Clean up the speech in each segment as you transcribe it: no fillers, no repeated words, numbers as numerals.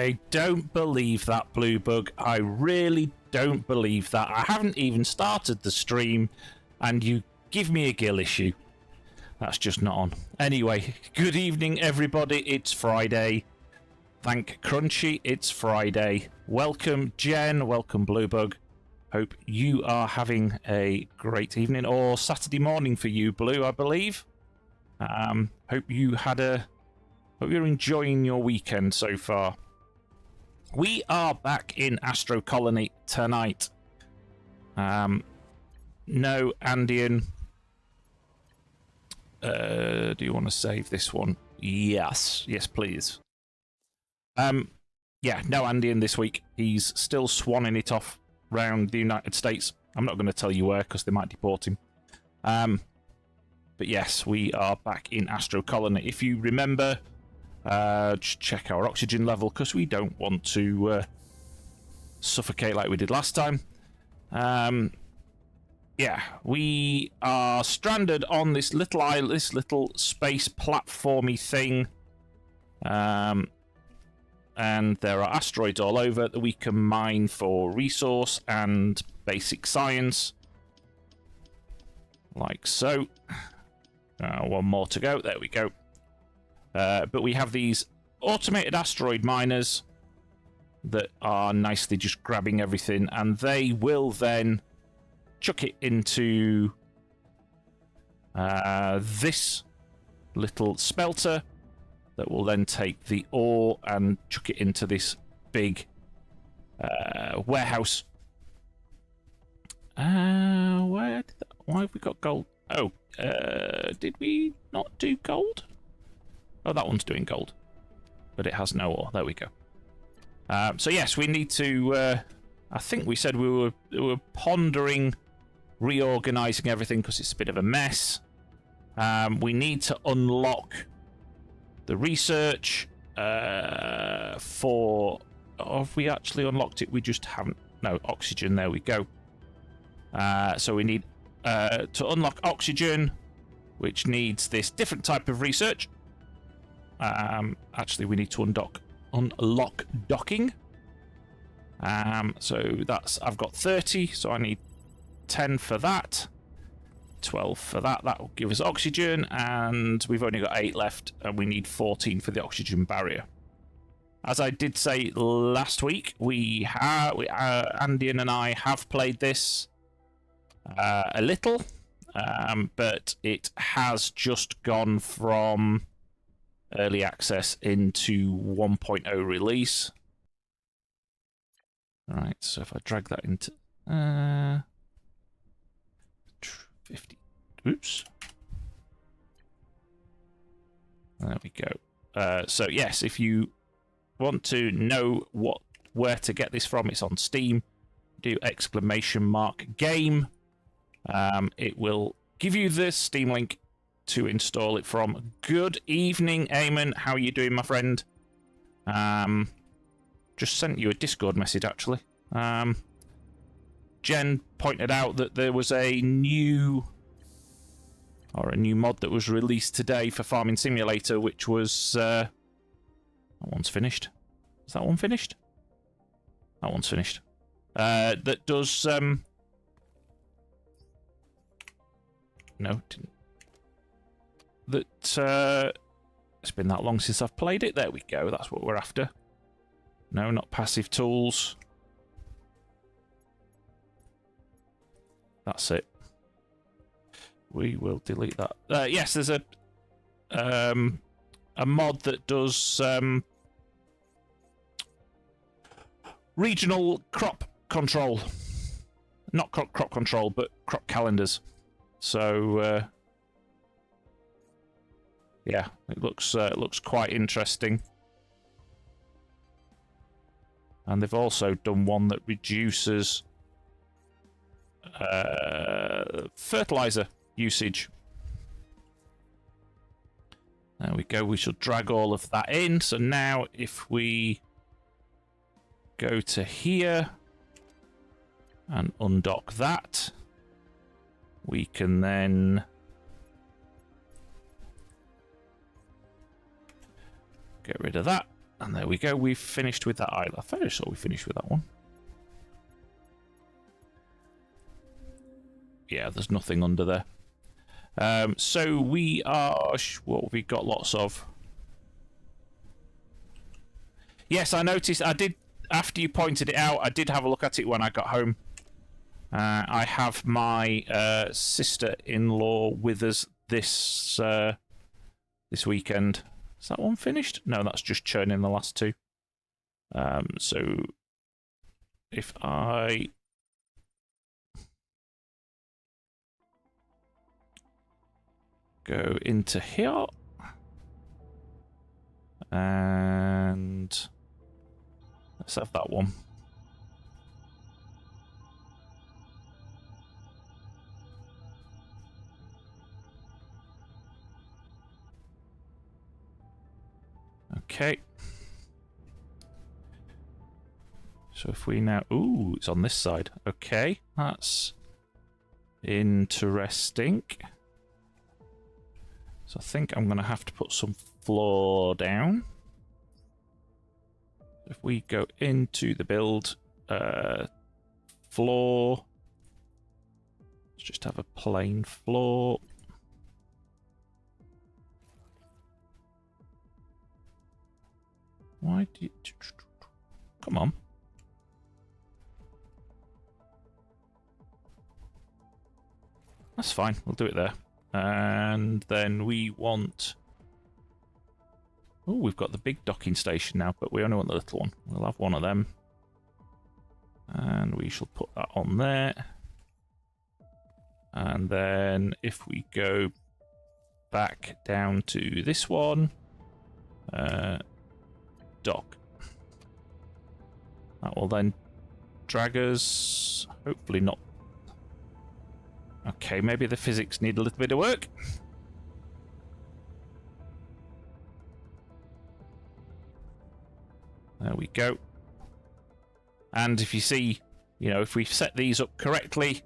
I don't believe that, Blue Bug. I really don't believe that. I haven't even started the stream, and you give me a gill issue. That's just not on. Anyway, good evening, everybody. It's Friday. Thank Crunchy, it's Friday. Welcome, Jen. Welcome, Blue Bug. Hope you are having a great evening, or Saturday morning for you, Blue, I believe. Hope you had a... Hope you're enjoying your weekend so far. We are back in Astro Colony tonight. No, Andian. Do you want to save this one? Yes. Yes, please. Yeah, no Andian this week. He's still swanning it off round the United States. I'm not going to tell you where, because they might deport him. But yes, we are back in Astro Colony. If you remember... just check our oxygen level, because we don't want to suffocate like we did last time. Yeah, we are stranded on this little island, this little space platformy thing. And there are asteroids all over that we can mine for resource and basic science. Like so. One more to go. There we go. But we have these automated asteroid miners that are nicely just grabbing everything, and they will then chuck it into this little smelter that will then take the ore and chuck it into this big warehouse. Why have we got gold? Oh, did we not do gold? Oh, that one's doing gold. But it has no ore. There we go. So yes, we need to... I think we said we were pondering reorganising everything because it's a bit of a mess. We need to unlock the research for... Oh, have we actually unlocked it? We just haven't. No, oxygen. There we go. So we need to unlock oxygen, which needs this different type of research. Actually, we need to unlock docking. So that's... I've got 30, so I need 10 for that. 12 for that. That will give us oxygen, and we've only got 8 left, and we need 14 for the oxygen barrier. As I did say last week, Andian and I have played this a little, but it has just gone from early access into 1.0 release. Right, so if I drag that into 50, oops, there we go. So yes, if you want to know where to get this from, it's on Steam. Do ! Game. It will give you the Steam link to install it from. Good evening, Eamon. How are you doing, my friend? Just sent you a Discord message, actually. Jen pointed out that there was a new mod that was released today for Farming Simulator, which was... that one's finished. Is that one finished? That one's finished. That does... No, didn't. That... It's been that long since I've played it. There we go. That's what we're after. No, not passive tools. That's it. We will delete that. Yes, there's a mod that does regional crop control. Not crop control, but crop calendars. So yeah, it looks quite interesting. And they've also done one that reduces fertilizer usage. There we go. We shall drag all of that in. So now if we go to here and undock that, we can then get rid of that. And there we go. We've finished with that island. I thought I saw we finished with that one. Yeah, there's nothing under there. So we are... What have we got lots of? Yes, I noticed. I did, after you pointed it out, I did have a look at it when I got home. I have my sister-in-law with us this weekend. Is that one finished? No, that's just churning the last two. So if I go into here and let's have that one. Okay. So if we now... Ooh, it's on this side. Okay, that's interesting. So I think I'm going to have to put some floor down. If we go into the build, floor, let's just have a plain floor. Why do you... Come on. That's fine, we'll do it there. And then we want... Oh, we've got the big docking station now, but we only want the little one. We'll have one of them. And we shall put that on there. And then if we go back down to this one, dock. That will then drag us, hopefully not. Okay, maybe the physics need a little bit of work. There we go. And if you see, you know, if we set these up correctly,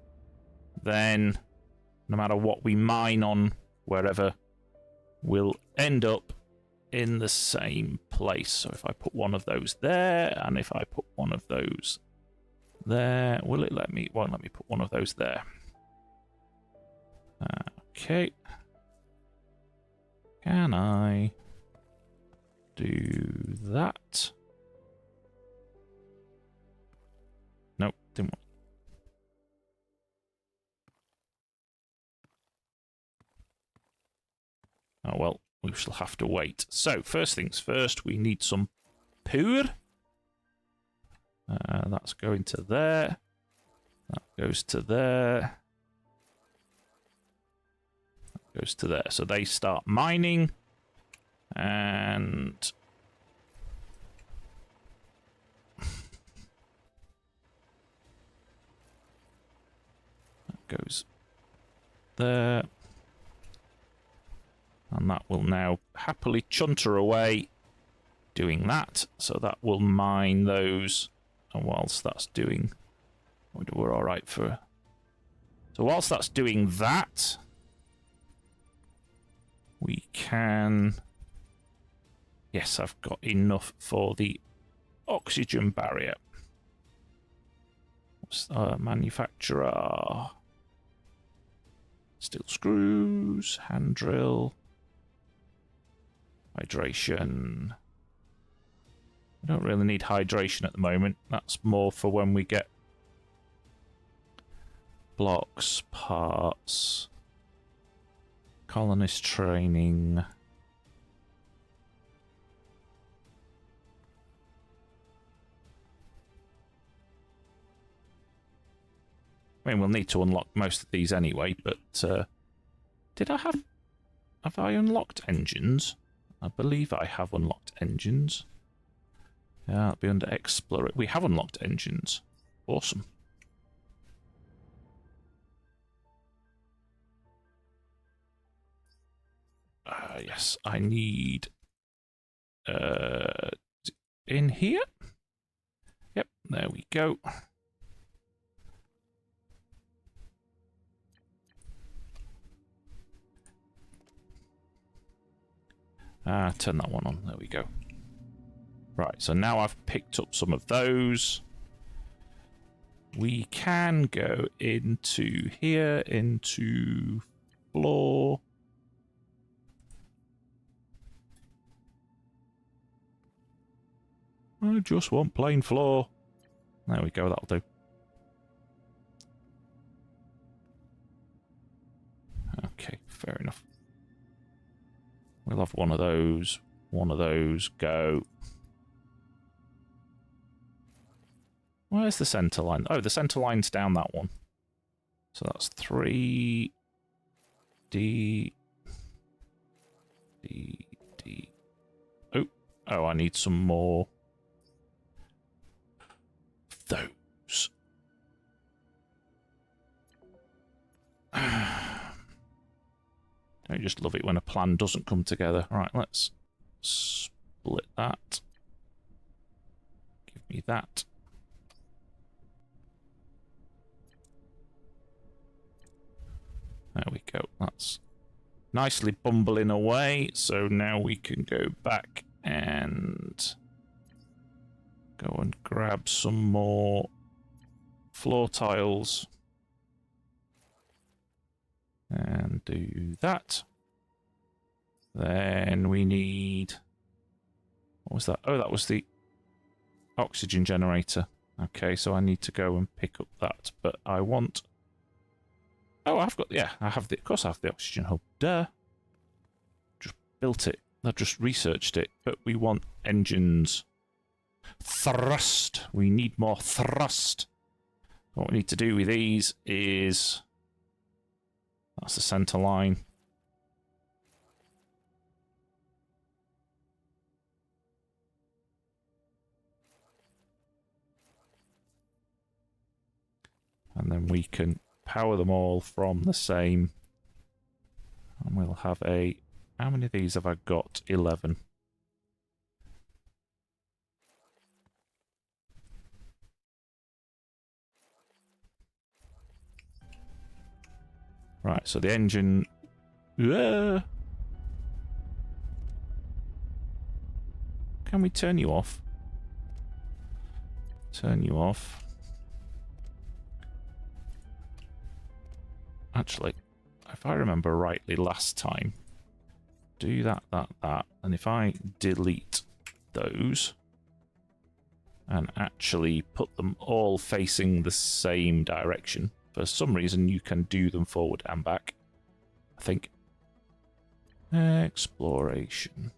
then no matter what we mine on wherever, we'll end up in the same place. So if I put one of those there, and if I put one of those there, will it let me? Won't let me put one of those there. Okay. Can I do that? Nope, didn't want. Oh well, we shall have to wait. So, first things first, we need some power. That's going to there. That goes to there. That goes to there. So they start mining. And that goes there. And that will now happily chunter away doing that. So that will mine those. And whilst that's doing, we're all right for. So whilst that's doing that, we can. Yes, I've got enough for the oxygen barrier. Manufacturer. Steel screws, hand drill. Hydration. I don't really need hydration at the moment. That's more for when we get blocks, parts, colonist training. I mean, we'll need to unlock most of these anyway, but did I have I unlocked engines? I believe I have unlocked engines. Yeah, it'll be under Explorer. We have unlocked engines. Awesome. Yes, I need in here. Yep, there we go. Turn that one on. There we go. Right, so now I've picked up some of those. We can go into here, into floor. I just want plain floor. There we go, that'll do. Okay, fair enough. We'll have one of those, go. Where's the centre line? Oh, the centre line's down that one. So that's 3, D, D, D. Oh, I need some more. Those. I just love it when a plan doesn't come together. Right, let's split that. Give me that. There we go. That's nicely bumbling away. So now we can go back and go and grab some more floor tiles. And do that. Then we need... What was that? Oh, that was the oxygen generator. Okay, so I need to go and pick up that. But I want... Oh, I've got... Yeah, I have the... Of course I have the oxygen hub. Duh. Just built it. I've just researched it. But we want engines. Thrust. We need more thrust. What we need to do with these is... That's the centre line. And then we can power them all from the same. And we'll have a... How many of these have I got? 11. Right, so the engine... Can we turn you off? Turn you off. Actually, if I remember rightly last time, do that, and if I delete those and actually put them all facing the same direction, for some reason you can do them forward and back, I think. Exploration.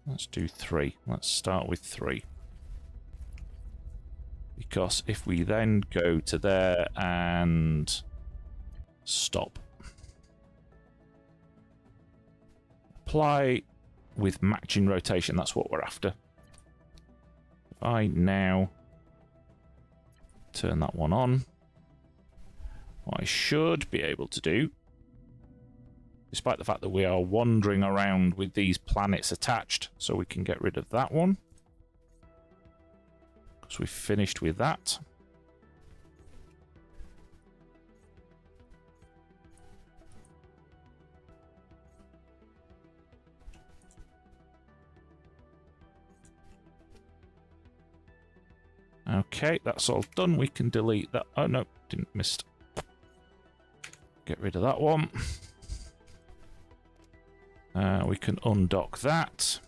Let's do 3. Let's start with 3. Because if we then go to there and stop. Apply with matching rotation, that's what we're after. If I now turn that one on, what I should be able to do, despite the fact that we are wandering around with these planets attached, so we can get rid of that one. Because we've finished with that. Okay, that's all done. We can delete that. Oh, no, didn't miss. Get rid of that one. We can undock that.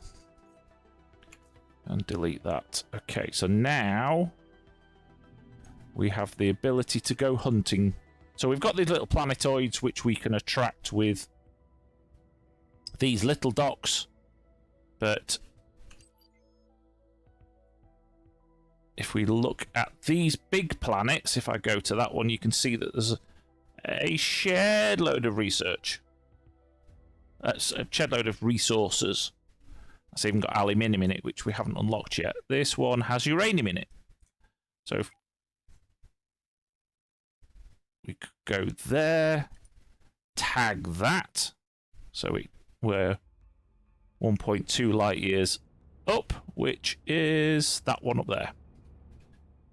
And delete that. Okay, so now we have the ability to go hunting. So we've got these little planetoids which we can attract with these little docks. But if we look at these big planets, if I go to that one, you can see that there's a shared load of research. That's a shared load of resources. It's even got aluminium in it, which we haven't unlocked yet. This one has uranium in it. So if we could go there, tag that. So we're 1.2 light years up, which is that one up there.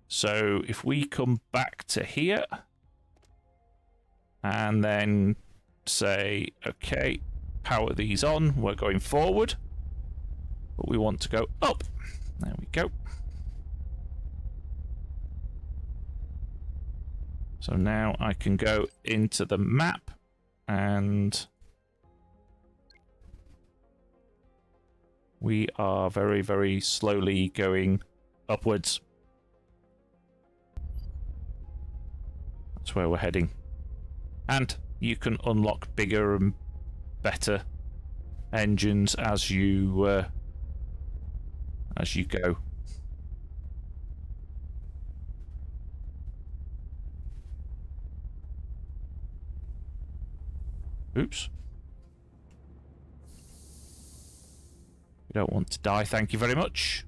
So if we come back to here and then say, okay, power these on, we're going forward, but we want to go up. There we go. So now I can go into the map and we are very, very slowly going upwards. That's where we're heading. And you can unlock bigger and better engines as you go. Oops. You don't want to die, thank you very much.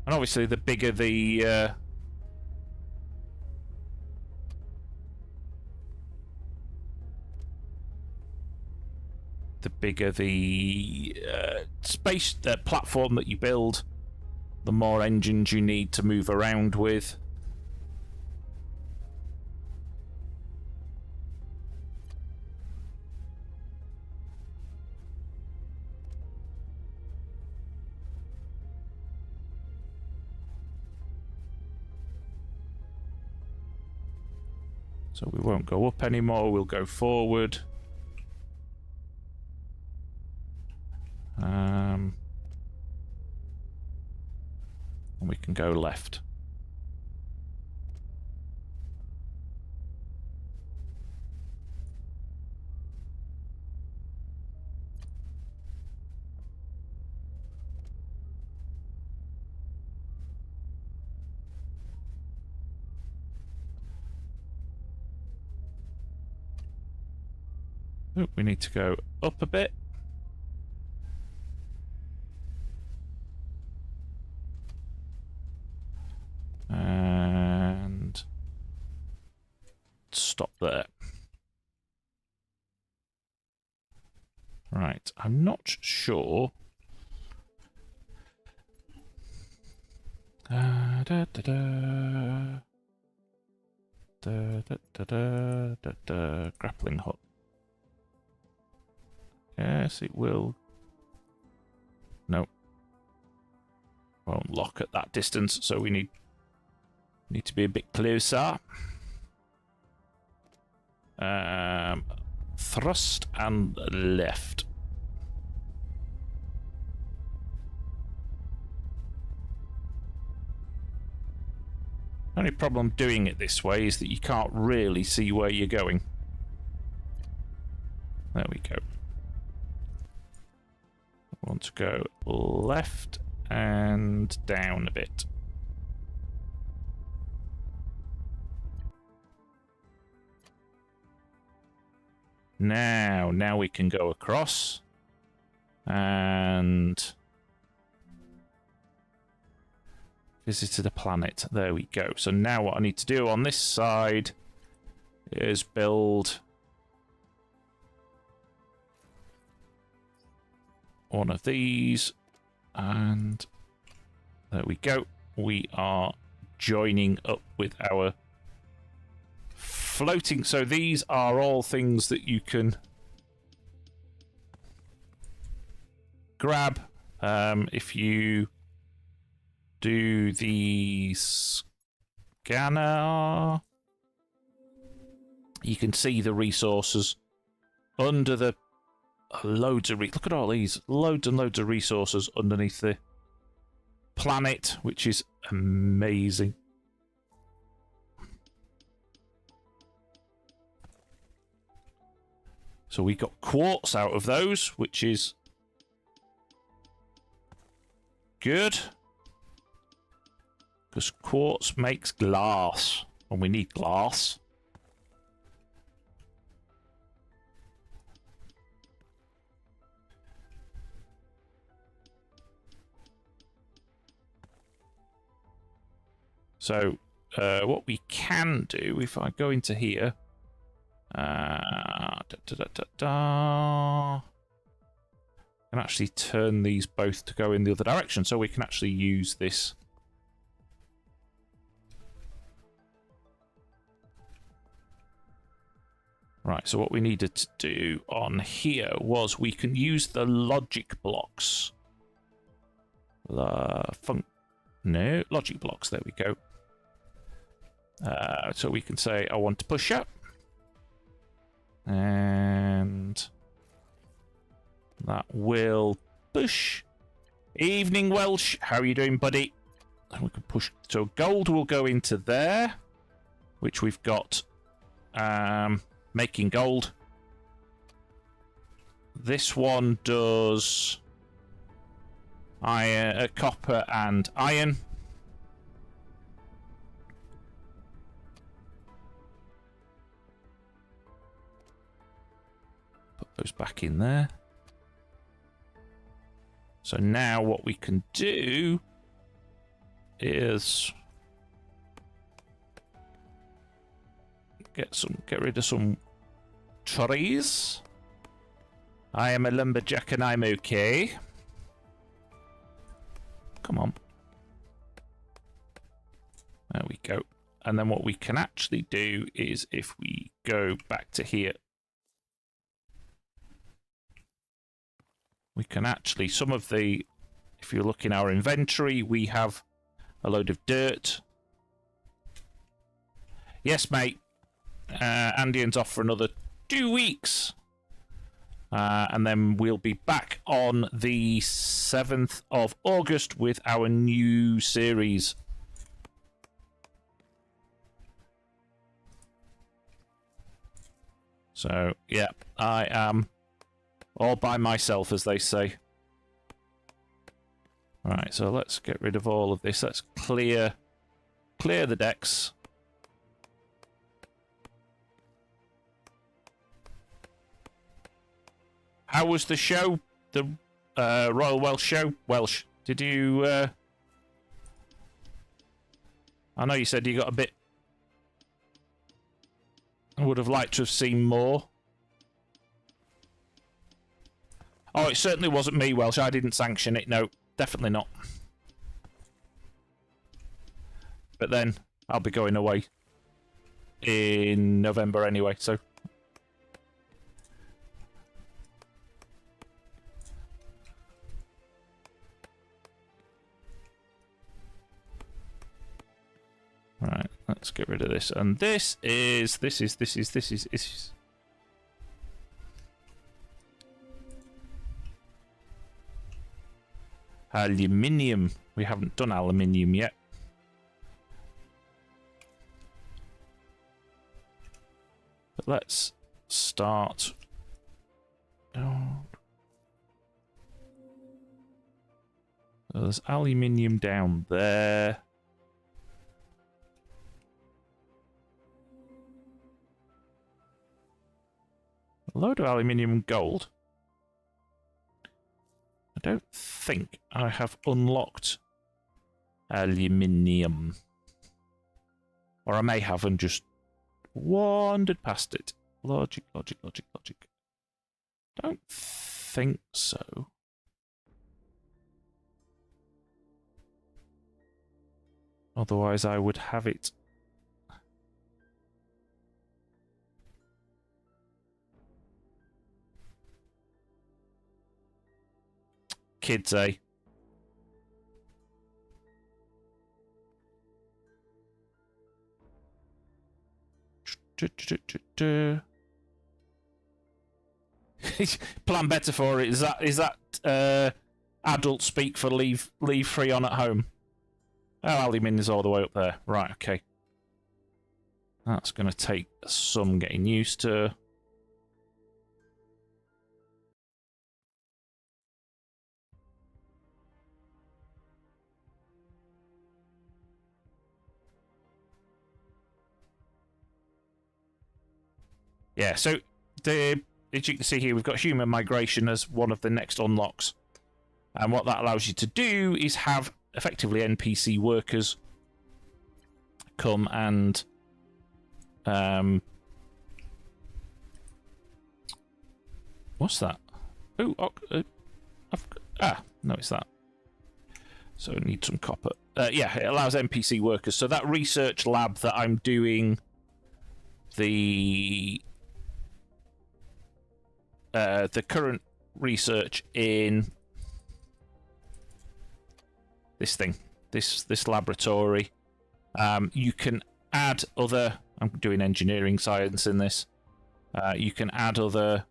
And obviously the bigger the space platform that you build, the more engines you need to move around with. So we won't go up anymore, we'll go forward. And we can go left. Oh, we need to go up a bit. And stop there. Right, I'm not sure. Da, da, da, da. Da, da, da, da, da, da. Grappling hook. Yes, it will. No. Won't lock at that distance, so we need to be a bit closer. Thrust and left. Only problem doing it this way is that you can't really see where you're going. There we go. I want to go left and down a bit. Now we can go across and visited a planet. There we go. So now what I need to do on this side is build one of these, and there we go. We are joining up with our floating. So these are all things that you can grab if you do the scanner. You can see the resources under the loads of look at all these loads and loads of resources underneath the planet, which is amazing. So we got quartz out of those, which is good, because quartz makes glass, and we need glass. So what we can do, if I go into here, can actually turn these both to go in the other direction, so we can actually use this. Right, so what we needed to do on here was we can use the logic blocks. No, logic blocks, there we go. So we can say, I want to push up. And that will push. Evening, Welsh. How are you doing, buddy? And we can push. So gold will go into there, which we've got making gold. This one does iron, copper and iron. Put those back in there. So now what we can do is get rid of some trees. I am a lumberjack and I'm okay. Come on. There we go. And then what we can actually do is if we go back to here, we can actually, some of the, if you look in our inventory, we have a load of dirt. Yes, mate. Andian's off for another 2 weeks. And then we'll be back on the 7th of August with our new series. So, yeah, I am all by myself, as they say. Right, so let's get rid of all of this. Let's clear the decks. How was the show? The Royal Welsh show? Welsh. Did you... I know you said you got a bit... I would have liked to have seen more. Oh, it certainly wasn't me, Welsh. I didn't sanction it. No, definitely not. But then, I'll be going away in November anyway, so... Right, let's get rid of this. And this is... Aluminium. We haven't done aluminium yet. But let's start. Oh. So there's aluminium down there. A load of aluminium and gold. I don't think I have unlocked aluminium. Or I may have and just wandered past it. Logic. Don't think so. Otherwise I would have it. Kids, eh? Plan better for it. Is that adult speak for leave free on at home? Oh, aluminium is all the way up there. Right, okay. That's going to take some getting used to. Yeah, so as you can see here, we've got human migration as one of the next unlocks. And what that allows you to do is have effectively NPC workers come and what's that? Oh, no, it's that. So I need some copper. Yeah, it allows NPC workers. So that research lab that I'm doing the current research in this thing, this laboratory. You can add other. I'm doing engineering science in this. You can add other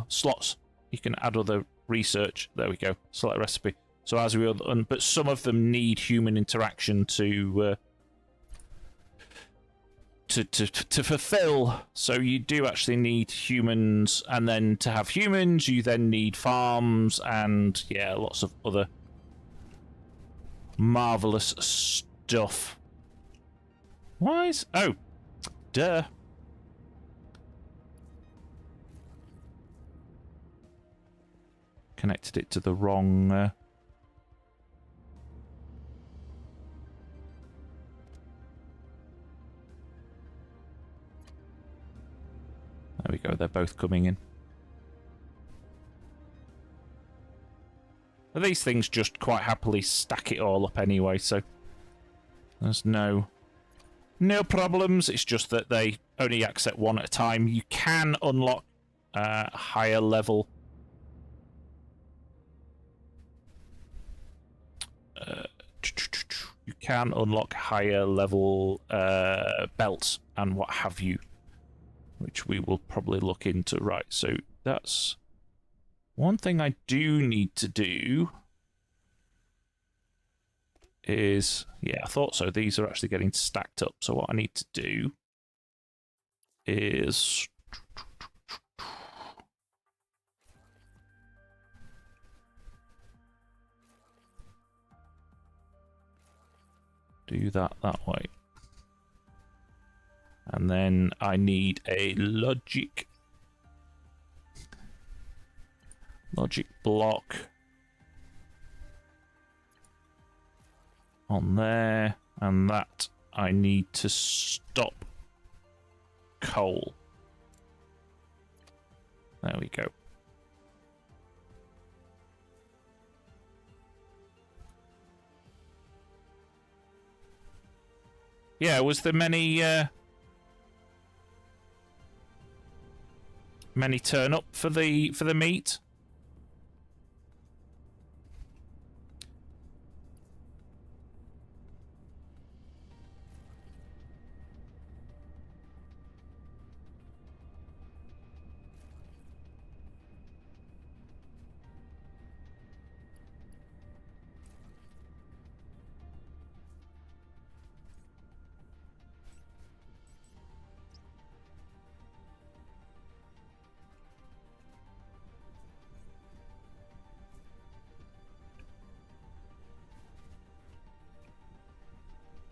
slots. You can add other research. There we go. Select recipe. So as we but some of them need human interaction to fulfill. So you do actually need humans, and then to have humans, you then need farms and yeah, lots of other marvelous stuff. Why is duh. Connected it to the wrong. There we go, they're both coming in. But these things just quite happily stack it all up anyway, so there's no problems. It's just that they only accept one at a time. You can unlock higher level you can unlock higher level belts and what have you, which we will probably look into. Right, so that's one thing I do need to do is, yeah, I thought so. These are actually getting stacked up. So what I need to do is do that way. And then I need a logic block on there, and that I need to stop coal. There we go. Yeah, was there many turn up for the meet?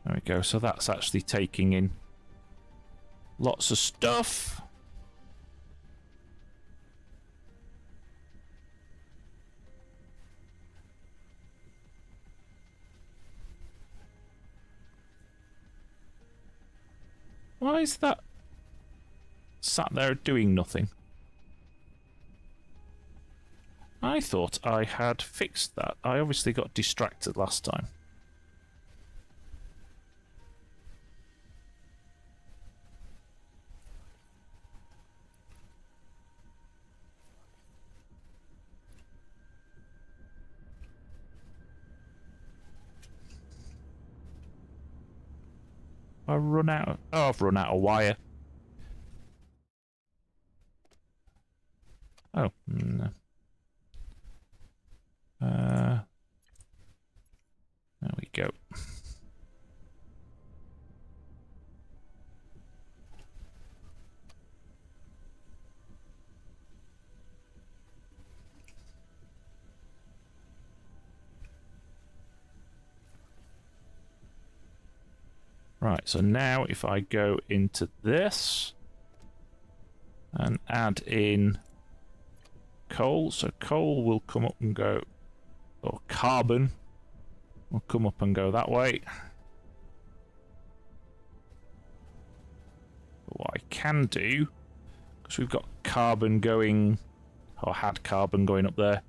There we go. So that's actually taking in lots of stuff. Why is that sat there doing nothing? I thought I had fixed that. I obviously got distracted last time. I've run out of wire. Oh, no. There we go. Right, so now if I go into this and add in coal, so coal will come up and go, or carbon will come up and go that way. But what I can do, because we've got carbon going, or had carbon going up there,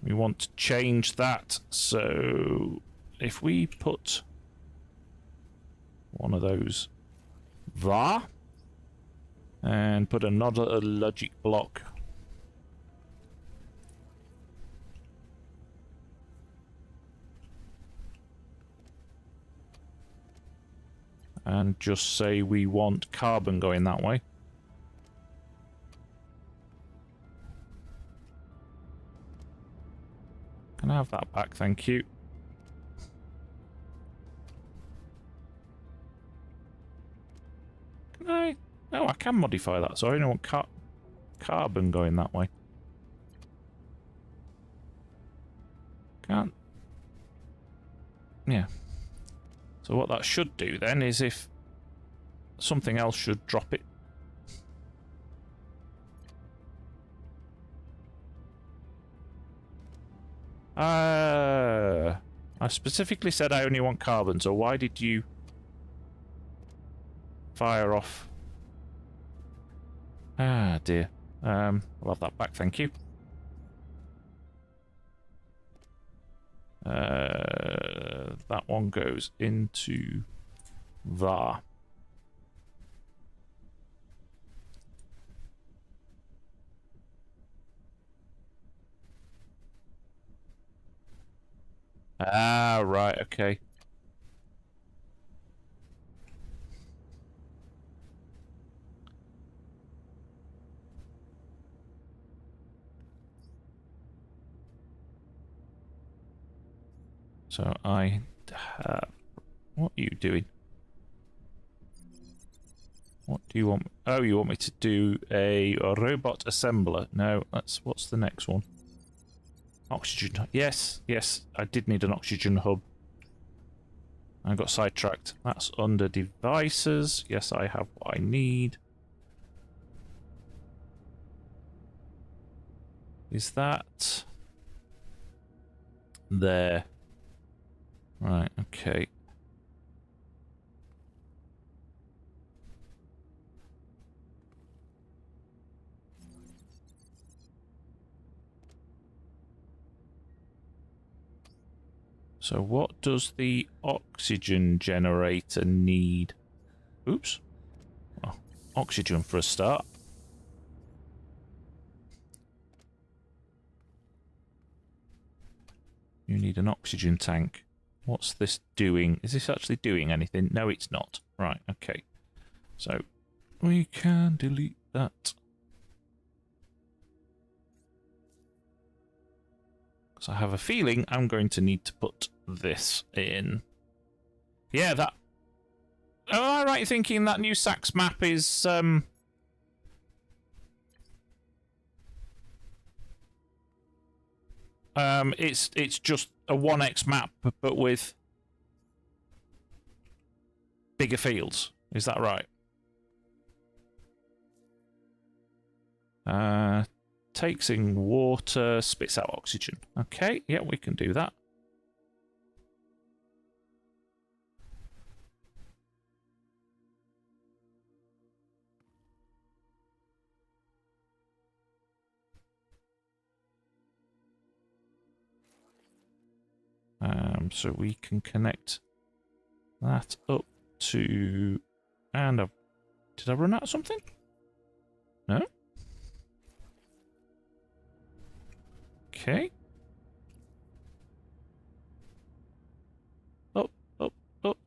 we want to change that. So if we put one of those there and put another logic block and just say we want carbon going that way. Can I have that back? Thank you. No, I can modify that, so I only want carbon going that way. Can't. Yeah. So what that should do then is if something else should drop it. I specifically said I only want carbon, so why did you fire off? Ah, dear. I'll have that back, thank you. That one goes into there. Ah, right, okay. So I have... What are you doing? What do you want? Oh, you want me to do a robot assembler? No, that's... What's the next one? Oxygen. Yes, yes, I did need an oxygen hub. I got sidetracked. That's under devices. Yes, I have what I need. Is that there? Right, okay. So what does the oxygen generator need? Oops. Oh, oxygen for a start. You need an oxygen tank. What's this doing? Is this actually doing anything? No, it's not. Right, okay. So we can delete that. Because I have a feeling I'm going to need to put this in. Yeah, that... Am I right thinking that new Sax map is... it's just a 1x map, but with bigger fields. Is that right? Takes in water, spits out oxygen. Okay, yeah, we can do that. So we can connect that up to... And did I run out of something? No? Okay. Up, up, up.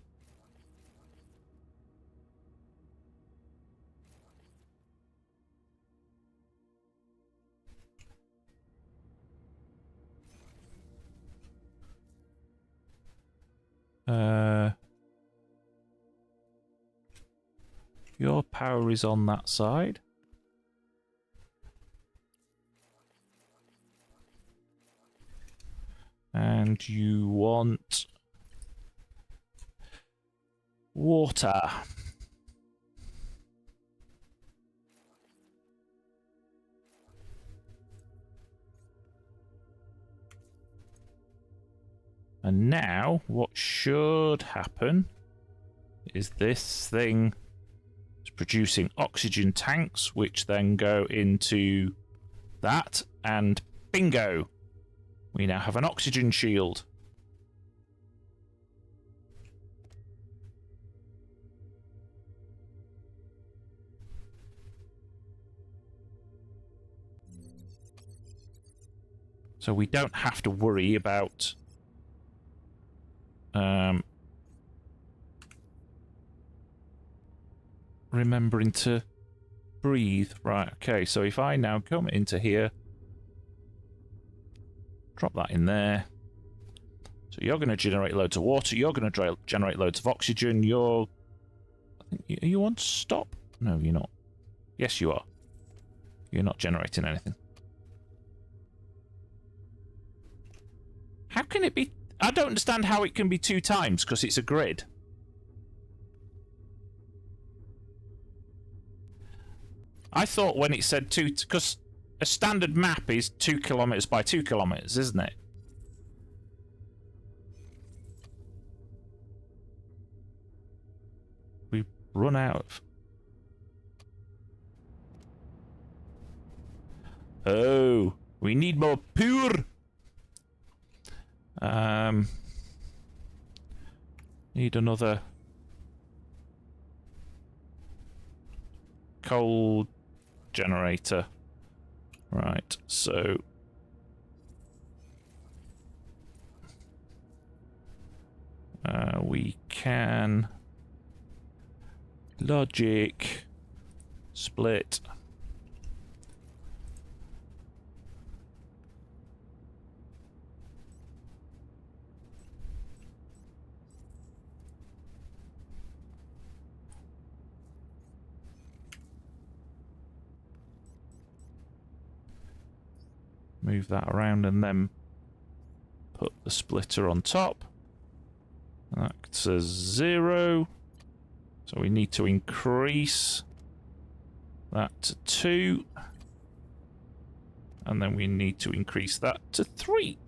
Your power is on that side. And you want water. And now what should happen is this thing is producing oxygen tanks, which then go into that, and bingo! We now have an oxygen shield. So we don't have to worry about remembering to breathe. Right, okay, so if I now come into here, drop that in there. So you're going to generate loads of water, you're going to generate loads of oxygen, are you on stop? No, you're not. Yes, you are. You're not generating anything. How can it be? I don't understand how it can be 2 times, because it's a grid. I thought when it said 2, because a standard map is 2 kilometers by 2 kilometers, isn't it? We run out of... Oh, we need more power. Need another coal generator. Right, so we can logic split. Move that around and then put the splitter on top. That's a 0. So we need to increase that to 2. And then we need to increase that to 3.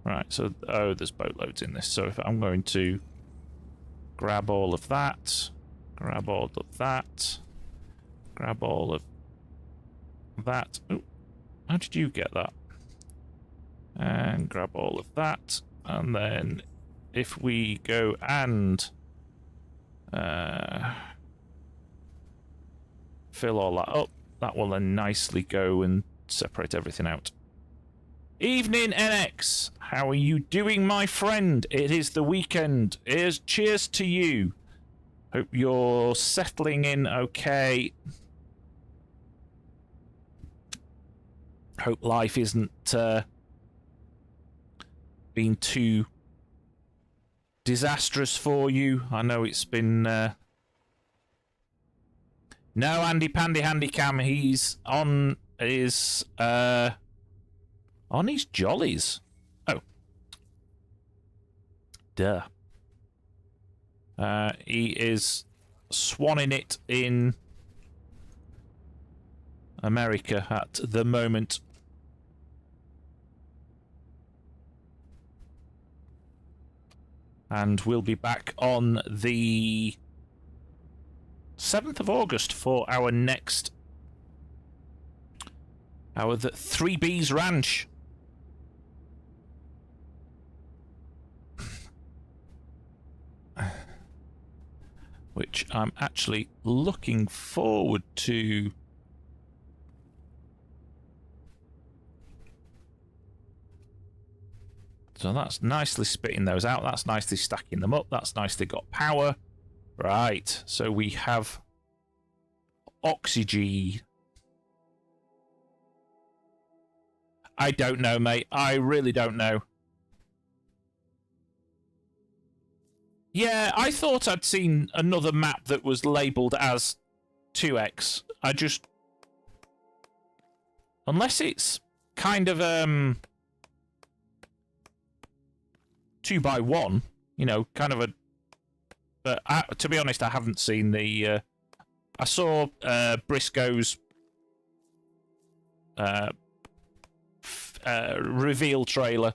Right, so, oh, there's boatloads in this. So if I'm going to grab all of that, grab all of that, grab all of that. Oh, how did you get that? And grab all of that. And then if we go and fill all that up, that will then nicely go and separate everything out. Evening, NX. How are you doing, my friend? It is the weekend. Here's cheers to you. Hope you're settling in okay. Hope life isn't been too disastrous for you. I know it's been... No, Andy Pandy Handycam, he's on his jollies. Oh. Duh. He is swanning it in America at the moment. And we'll be back on the 7th of August for our next... our 3B's Ranch. Which I'm actually looking forward to. So that's nicely spitting those out. That's nicely stacking them up. That's nicely got power. Right. So we have oxygen. I don't know, mate. I really don't know. Yeah, I thought I'd seen another map that was labelled as 2x. I just... Unless it's kind of, 2x1, you know, kind of a... But to be honest, I haven't seen the... I saw Briscoe's reveal trailer.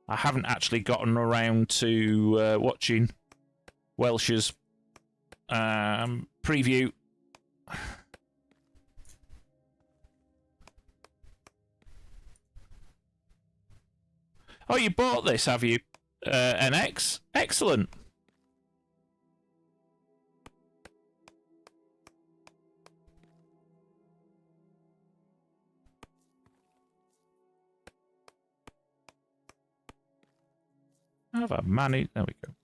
I haven't actually gotten around to watching Welsh's preview. Oh, you bought this, have you? NX? Excellent. Have I managed? There we go.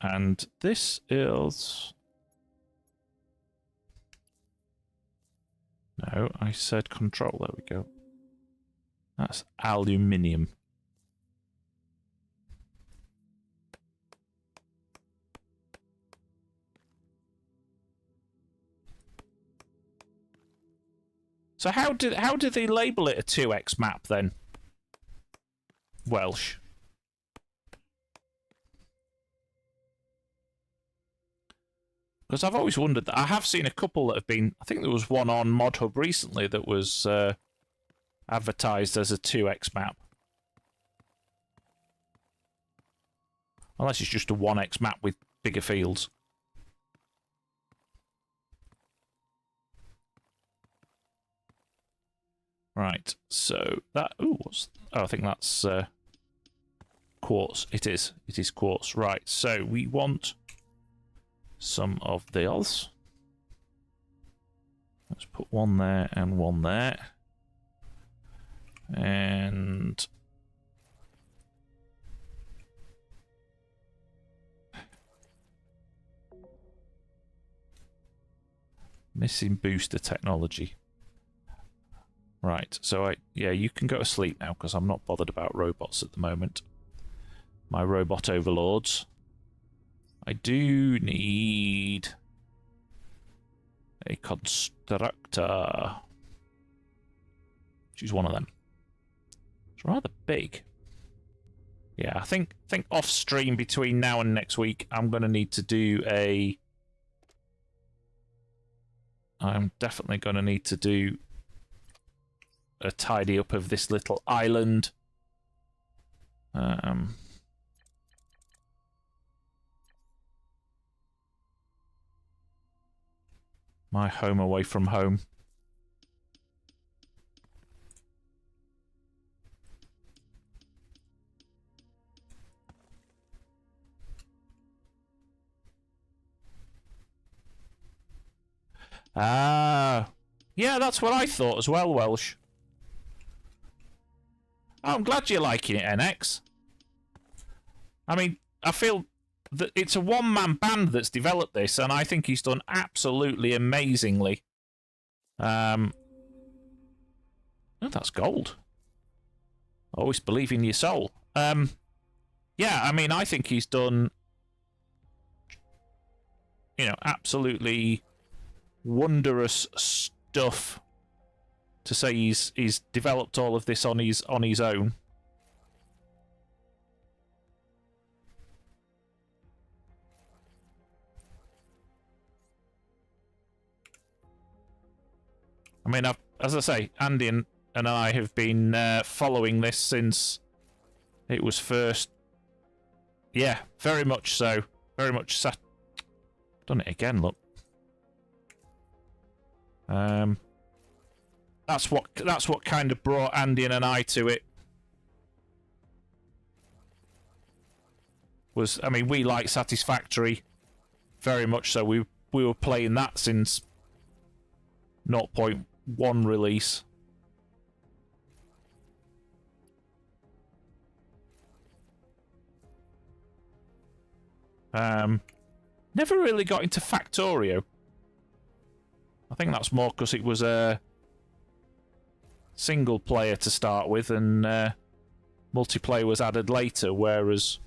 And this is... No, I said control. There we go. That's aluminium. So how did they label it a 2x map then? Welsh. Because I've always wondered that. I have seen a couple that have been... I think there was one on Mod Hub recently that was advertised as a 2x map. Unless it's just a 1x map with bigger fields. Right, so that... Ooh, what's... Oh, I think that's quartz. It is. It is quartz. Right, so we want some of those. Let's put one there and one there. And... Missing booster technology. Right, so yeah, you can go to sleep now because I'm not bothered about robots at the moment. My robot overlords. I do need a constructor. Choose one of them. It's rather big. Yeah, I think off stream between now and next week, I'm going to need to do a. I'm definitely going to need to do a tidy up of this little island. My home away from home. Ah, yeah, that's what I thought as well, Welsh. Oh, I'm glad you're liking it, NX. I mean, I feel that it's a one-man band that's developed this, and I think he's done absolutely amazingly. Oh, that's gold. Always believe in your soul. Yeah, I mean, I think he's done, you know, absolutely wondrous stuff. To say he's developed all of this on his own. I mean, as I say, Andy and I have been following this since it was first. Yeah, very much so. Very much done it again, look. That's what kind of brought Andy and I to it. Was, I mean, we like Satisfactory very much so. We were playing that since 0.1 release. Never really got into Factorio. I think that's more because it was a single player to start with, and multiplayer was added later, whereas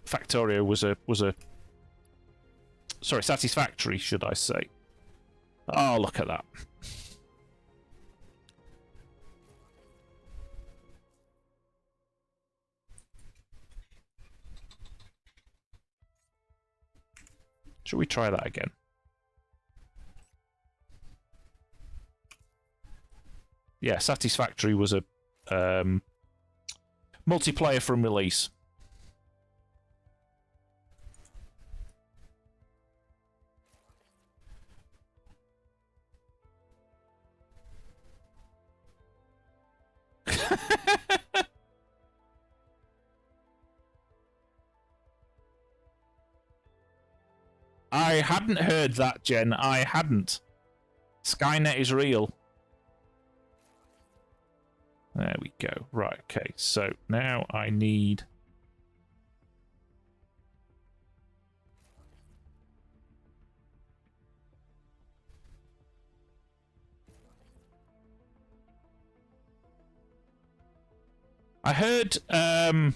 Factorio was a sorry, Satisfactory, should I say. Oh, look at that. Should we try that again? Yeah, Satisfactory was a multiplayer from release. I hadn't heard that, Jen. I hadn't. Skynet is real. There we go. Right, okay. So now I need... I heard... I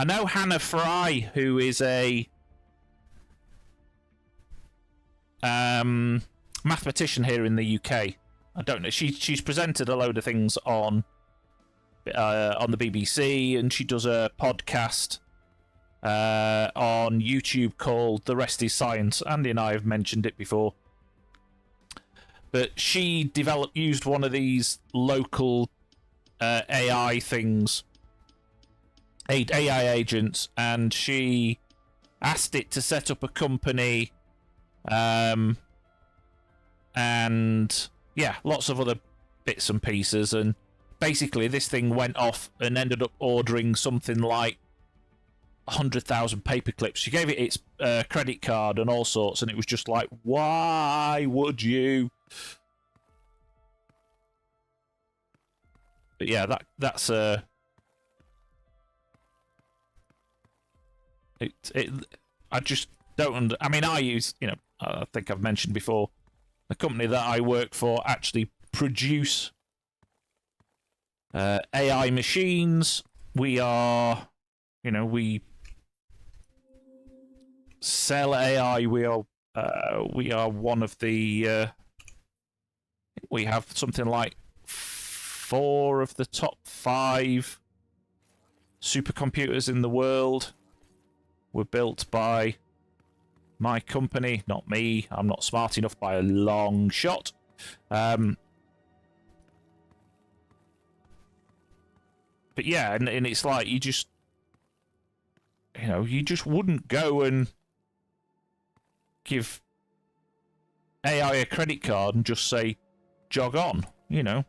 know Hannah Fry, who is a... mathematician here in the UK. I don't know. She's presented a load of things on the BBC, and she does a podcast on YouTube called The Rest Is Science. Andy and I have mentioned it before, but she used one of these local AI things, AI agents, and she asked it to set up a company. And yeah, lots of other bits and pieces, and basically this thing went off and ended up ordering something like 100,000 paper clips. She gave it its credit card and all sorts, and it was just like, why would you? But yeah, that's I just don't I mean, I use, you know, I think I've mentioned before, the company that I work for actually produce AI machines. We are, you know, we Sell AI. We are one of the. We have something like 4 of the top 5 supercomputers in the world were built by my company, not me. I'm not smart enough by a long shot. But yeah, and it's like you just wouldn't go and give AI a credit card and just say, jog on, you know.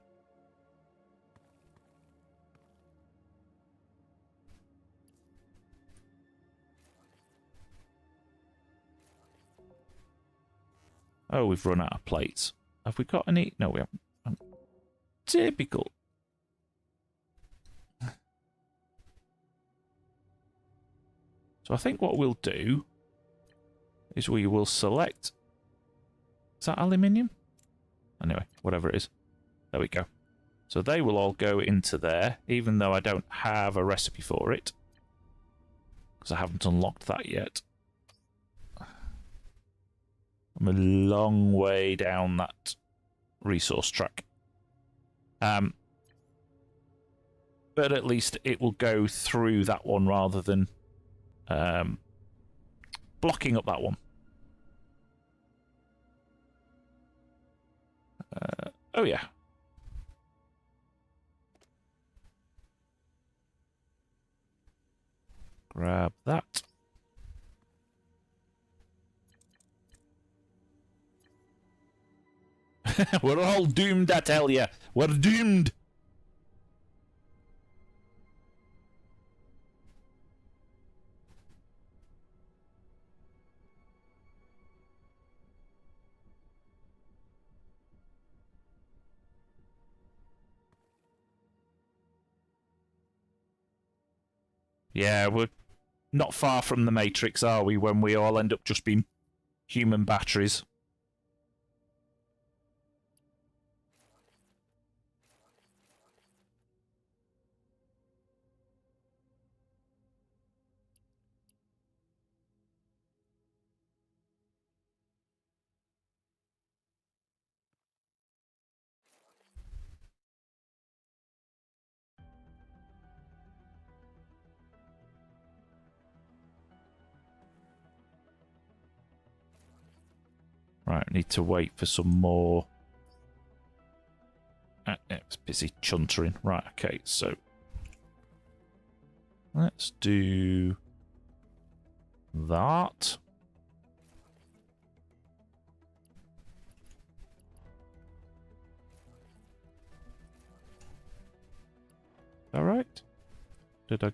Oh, we've run out of plates. Have we got any? No, we haven't. Typical. So I think what we'll do is we will select... Is that aluminium? Anyway, whatever it is. There we go. So they will all go into there, even though I don't have a recipe for it. Because I haven't unlocked that yet. I'm a long way down that resource track. But at least it will go through that one rather than blocking up that one. Oh yeah. Grab that. We're all doomed, I tell ya. We're doomed. Yeah, we're not far from the Matrix, are we, when we all end up just being human batteries? Right, I need to wait for some more. It's busy chuntering. Right, okay, so let's do that. All right. Did I?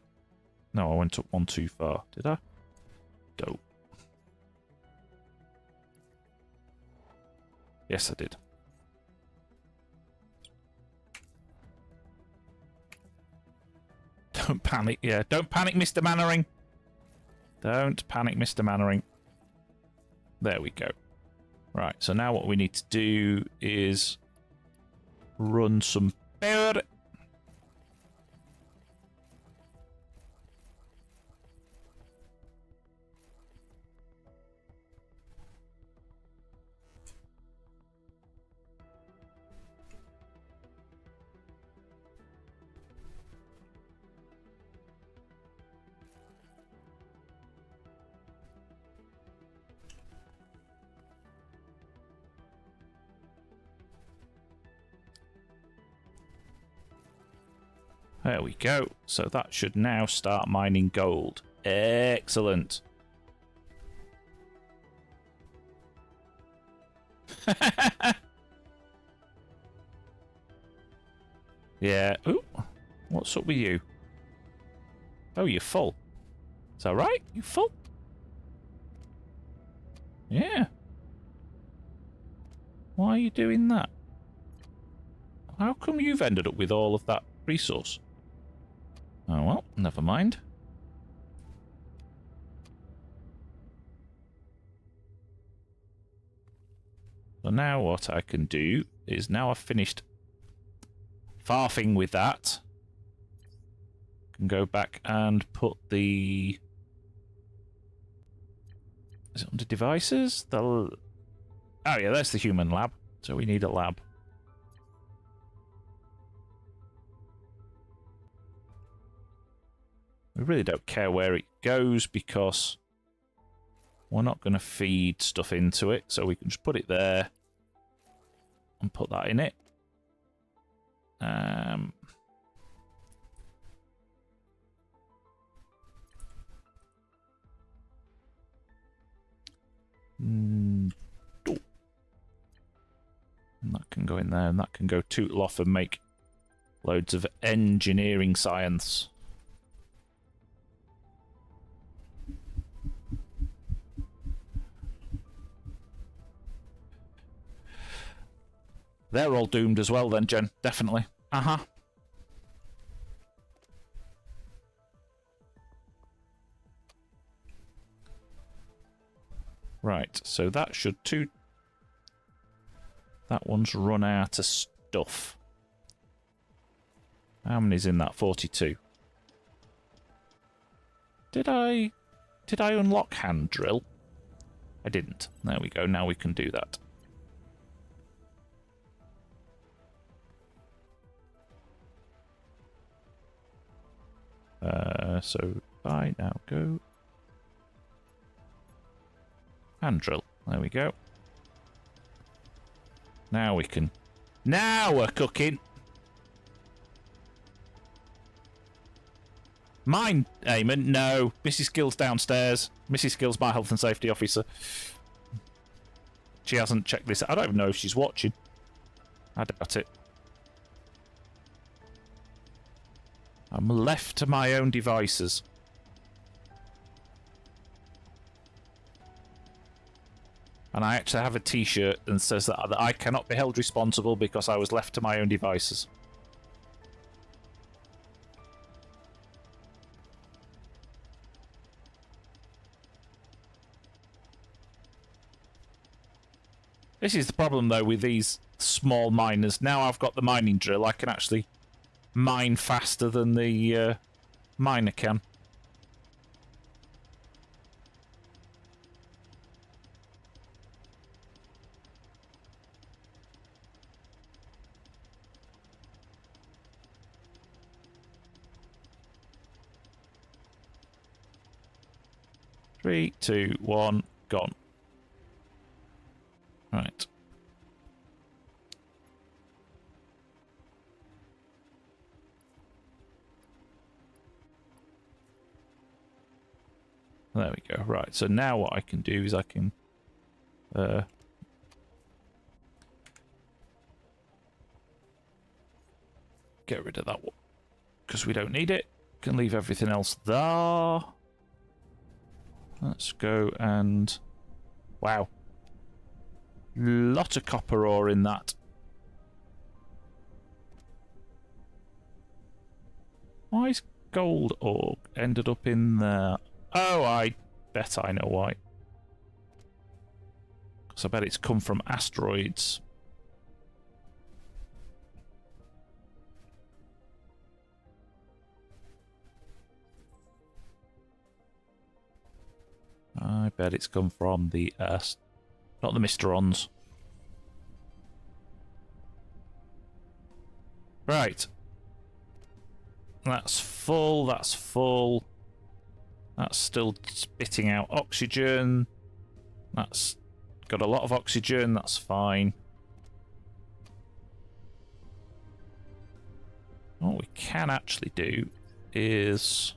No, I went up one too far. Did I? Dope. Yes, I did. Don't panic. Yeah, don't panic, Mr. Mannering. Don't panic, Mr. Mannering. There we go. Right, so now what we need to do is run some power. There we go. So that should now start mining gold. Excellent. Yeah. Ooh. What's up with you? Oh, you're full. Is that right? You full? Yeah. Why are you doing that? How come you've ended up with all of that resource? Oh well, never mind. So now what I can do is, now I've finished farfing with that, I can go back and put the Is it under devices? Oh yeah, there's the human lab. So we need a lab. We really don't care where it goes because we're not going to feed stuff into it. So we can just put it there and put that in it. And that can go in there, and that can go tootle off and make loads of engineering science. They're all doomed as well then, Jen. Definitely. Uh-huh. Right, so that should That one's run out of stuff. How many's in that? 42. Did I unlock hand drill? I didn't. There we go. Now we can do that. So I now go hand drill. There we go. Now we can. Now we're cooking. Mine, Eamon? No. Mrs. Gill's downstairs. Mrs. Gill's my health and safety officer. She hasn't checked this. I don't even know if she's watching. I doubt it. I'm left to my own devices. And I actually have a t-shirt that says that I cannot be held responsible because I was left to my own devices. This is the problem, though, with these small miners. Now I've got the mining drill, I can actually mine faster than the miner can. Three, two, one, gone. Right. There we go. Right, so now what I can do is I can get rid of that one because we don't need it. Can leave everything else there. Let's go and... Wow. Lot of copper ore in that. Why is gold ore ended up in there? Oh, I bet I know why. Because I bet it's come from asteroids. I bet it's come from the not the Mysterons. Right. That's full, that's full. That's still spitting out oxygen. That's got a lot of oxygen, that's fine. What we can actually do is...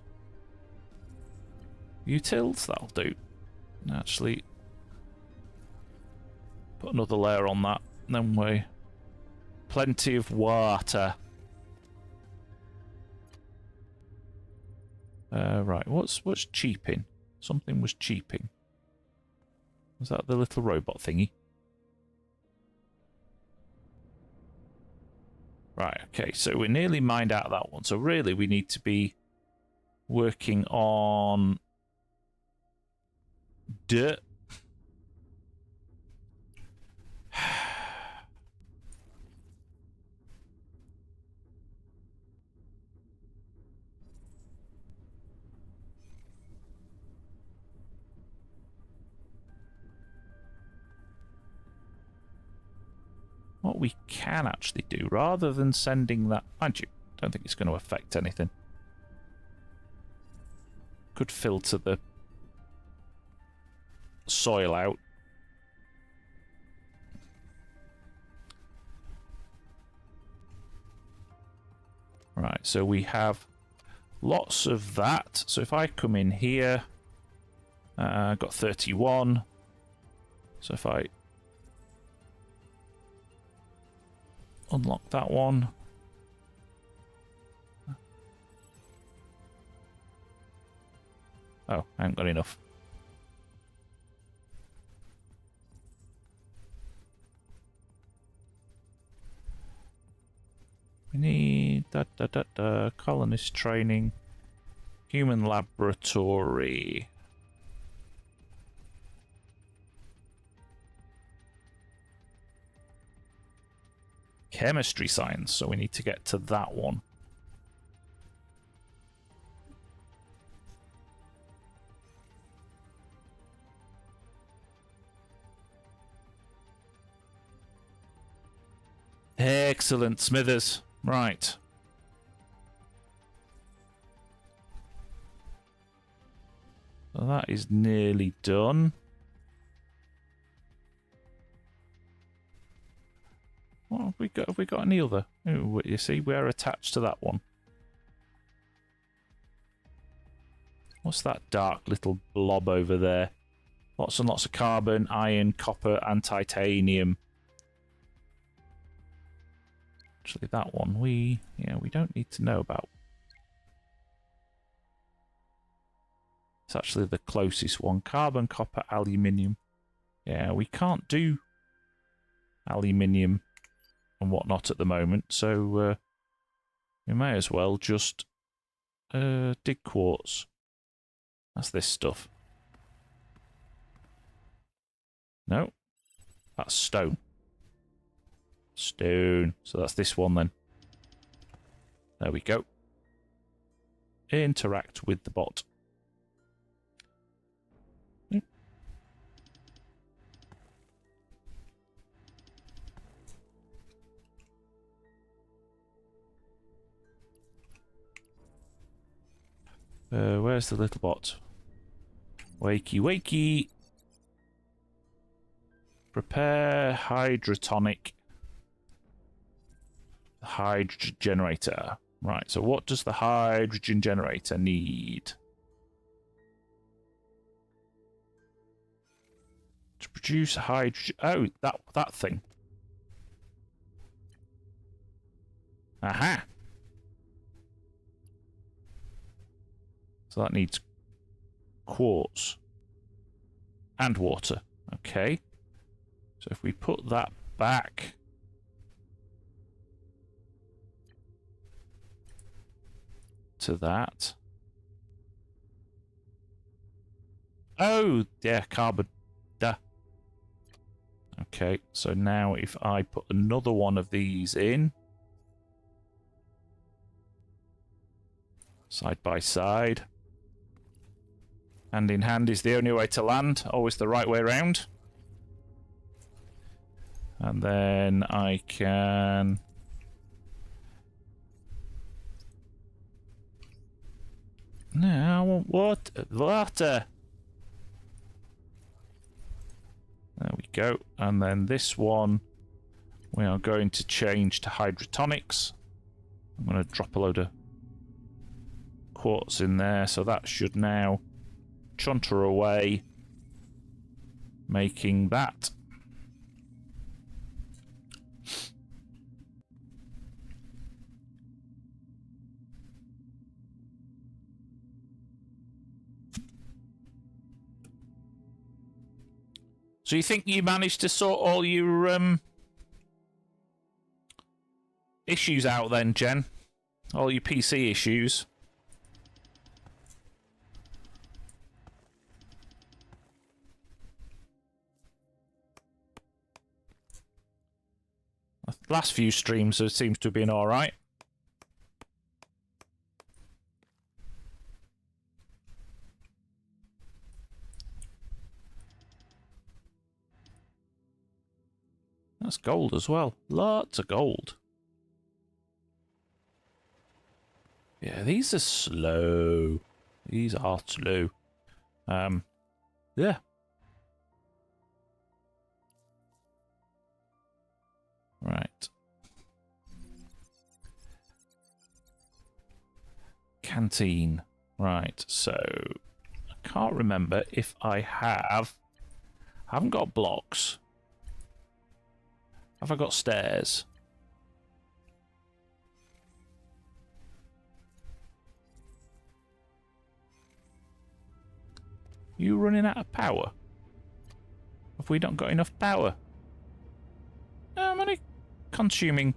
Utils, that'll do. Actually, put another layer on that, and then we... Plenty of water. Right, what's cheaping? Something was cheaping. Was that the little robot thingy? Right, okay, so we're nearly mined out of that one. So really we need to be working on dirt. what we can actually do, rather than sending that... Mind you, I don't think it's going to affect anything. Could filter the soil out. Right, so we have lots of that. So if I come in here, got 31. So if I unlock that one. Oh, I haven't got enough. We need colonist training, human laboratory. Chemistry science, so we need to get to that one. Excellent, Smithers. Right. So that is nearly done. What have we got? Have we got any other? Ooh, you see, we're attached to that one. What's that dark little blob over there? Lots and lots of carbon, iron, copper, and titanium. Actually, that one we don't need to know about. It's actually the closest one. Carbon, copper, aluminium. Yeah, we can't do aluminium and whatnot at the moment, so we may as well just dig quartz. That's this stuff. No, that's stone. Stone. So that's this one then. There we go. Interact with the bot. Where's the little bot? Wakey, wakey. Prepare hydrotonic hydrogen generator. Right, so what does the hydrogen generator need? To produce hydrogen... Oh, that thing. Aha! So that needs quartz and water. Okay. So if we put that back to that. Oh, yeah, carbon. Duh. Okay, so now if I put another one of these in, side by side, hand in hand is the only way to land, always the right way around. And then I can... No, I want water. There we go. And then this one, we are going to change to hydrotonics. I'm going to drop a load of quartz in there, so that should now chunter away, making that. So you think you managed to sort all your issues out then, Jen? All your PC issues? The last few streams it seems to have been alright. That's gold as well. Lots of gold. Yeah, these are slow. These are slow. Yeah. Right. Canteen. Right, so I can't remember if I haven't got blocks. Have I got stairs? You running out of power? Have we not got enough power? I'm only consuming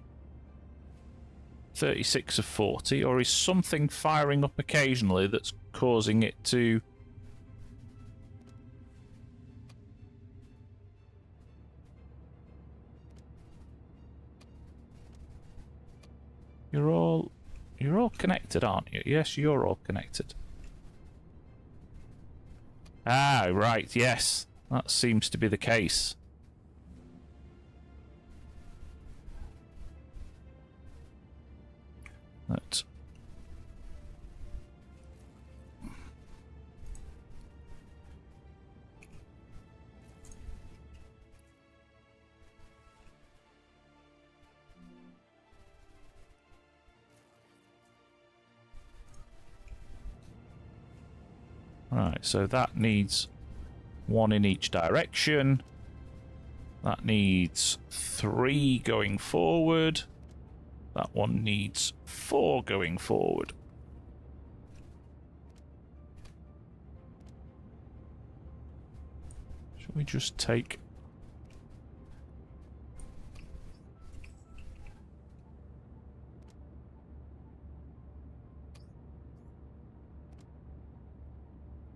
36 of 40, or is something firing up occasionally that's causing it to... You're all connected, aren't you? Yes, you're all connected. Ah, right, yes. That seems to be the case. That. Right, so that needs one in each direction. That needs 3 going forward. That one needs 4 going forward. Shall we just take...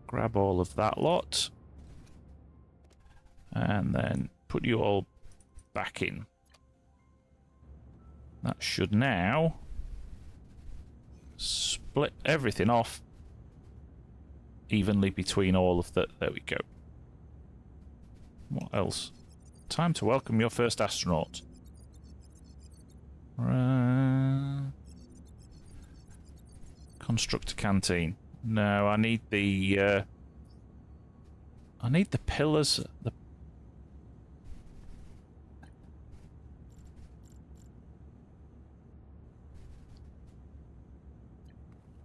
Grab all of that lot. And then put you all back in. That should now split everything off evenly between all of the... There we go. What else? Time to welcome your first astronaut. Construct a canteen. No, I need the pillars. The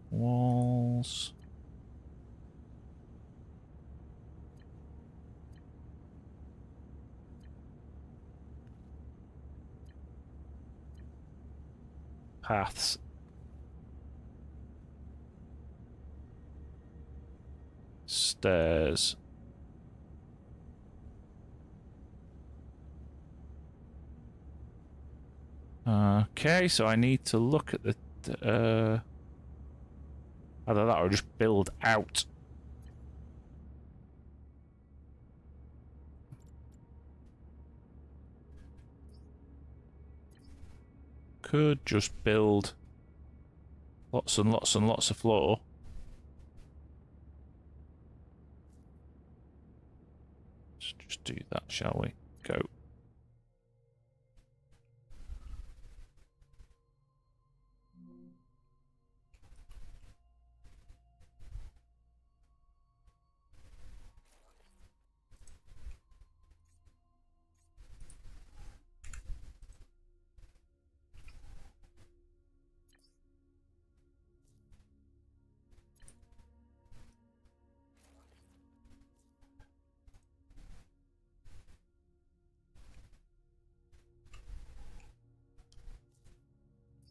walls. Paths. Stairs. Okay, so I need to look at the either that or just build out. Could just build lots and lots and lots of floor. Let's just do that, shall we? Go.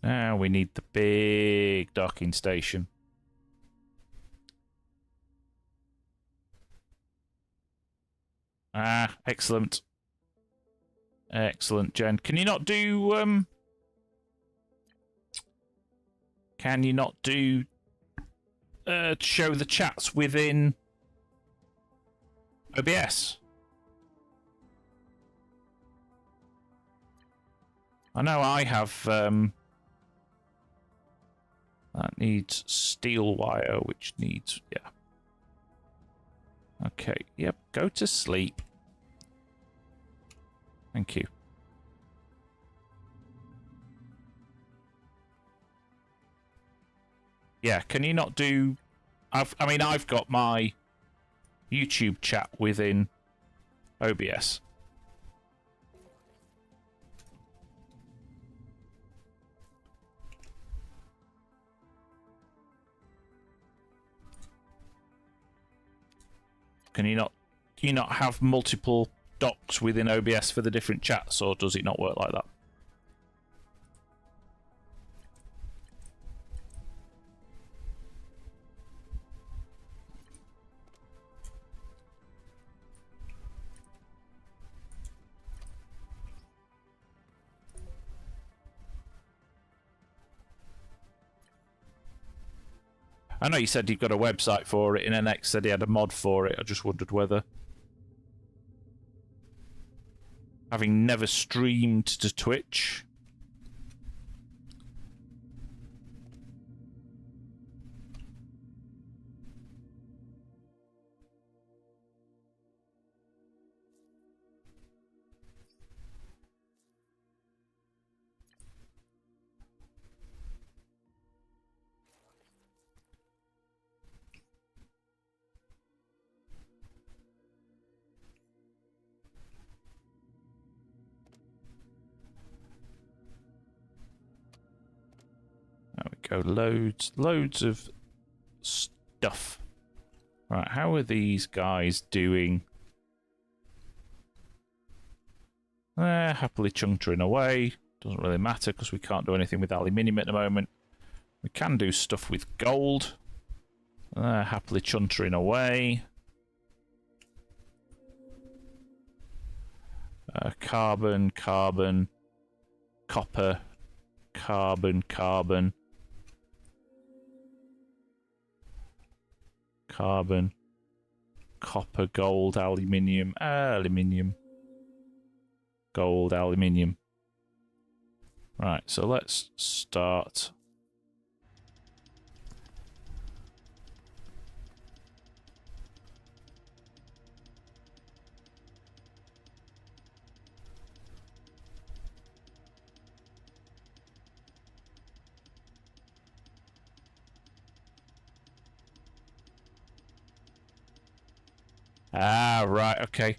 Now we need the big docking station. Ah, excellent. Excellent, Jen. Can you not do, Can you not do, show the chats within OBS? I know I have, that needs steel wire, which needs... Yeah. Okay, yep, go to sleep. Thank you. Yeah, can you not do... I mean, I've got my YouTube chat within OBS. Can you not... Do you not have multiple docs within OBS for the different chats, or does it not work like that? I know you said you've got a website for it, and NX said he had a mod for it. I just wondered whether... Having never streamed to Twitch... There we go, loads of stuff. Right, how are these guys doing? They're happily chuntering away. Doesn't really matter because we can't do anything with aluminium at the moment. We can do stuff with gold. They're happily chuntering away. Carbon, carbon, copper, carbon, carbon. Carbon, copper, gold, aluminium, aluminium, gold, aluminium. Right, so let's start. Ah, right, okay.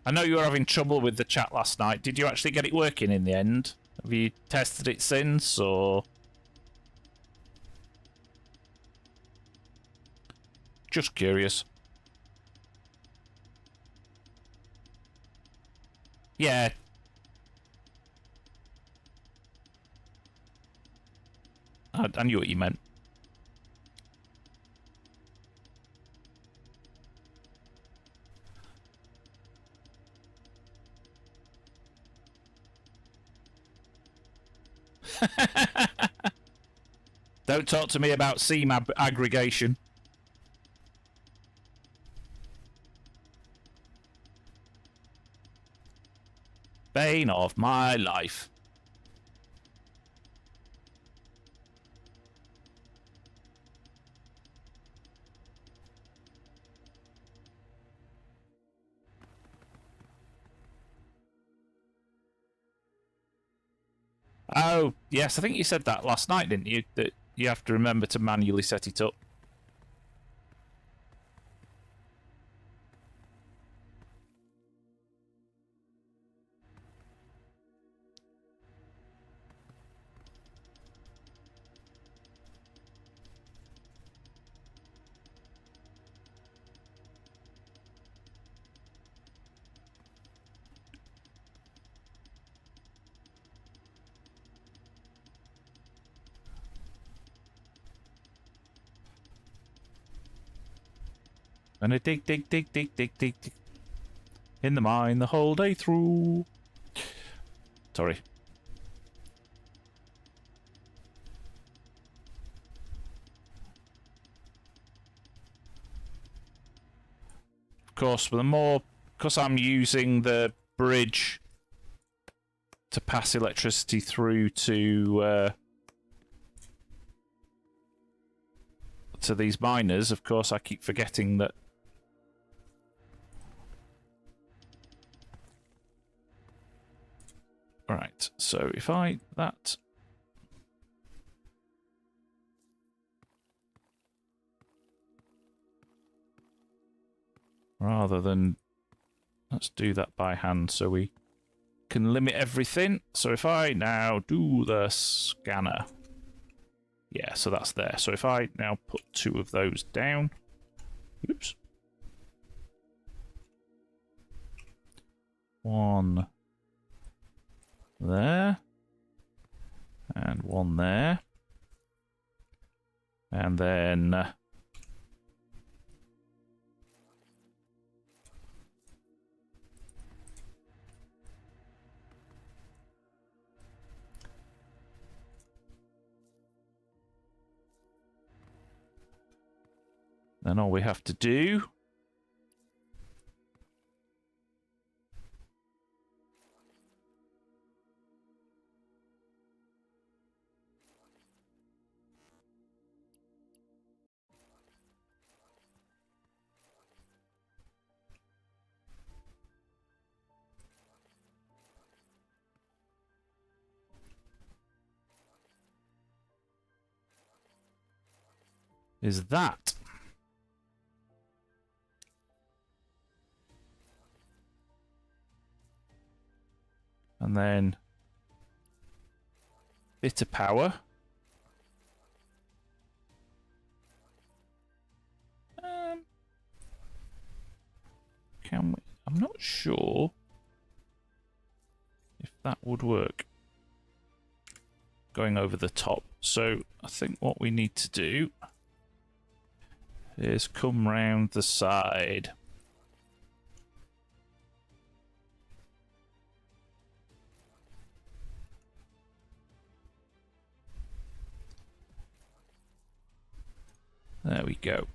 I know you were having trouble with the chat last night. Did you actually get it working in the end? Have you tested it since, or...? Just curious. Yeah. I knew what you meant. Don't talk to me about seam aggregation. Bane of my life. Oh, yes, I think you said that last night, didn't you? That you have to remember to manually set it up. And I dig, dig, dig, dig, dig, dig, dig. In the mine the whole day through. Sorry. Of course, the more... Because I'm using the bridge to pass electricity through to these miners, of course I keep forgetting that Right, so if that... Rather than... Let's do that by hand so we can limit everything. So if I now do the scanner... Yeah, so that's there. So if I now put 2 of those down... Oops. 1 there. And 1 there. And then... Then all we have to do is that. And then bit of power. Can we? I'm not sure if that would work. Going over the top. So I think what we need to do is come round the side. There we go.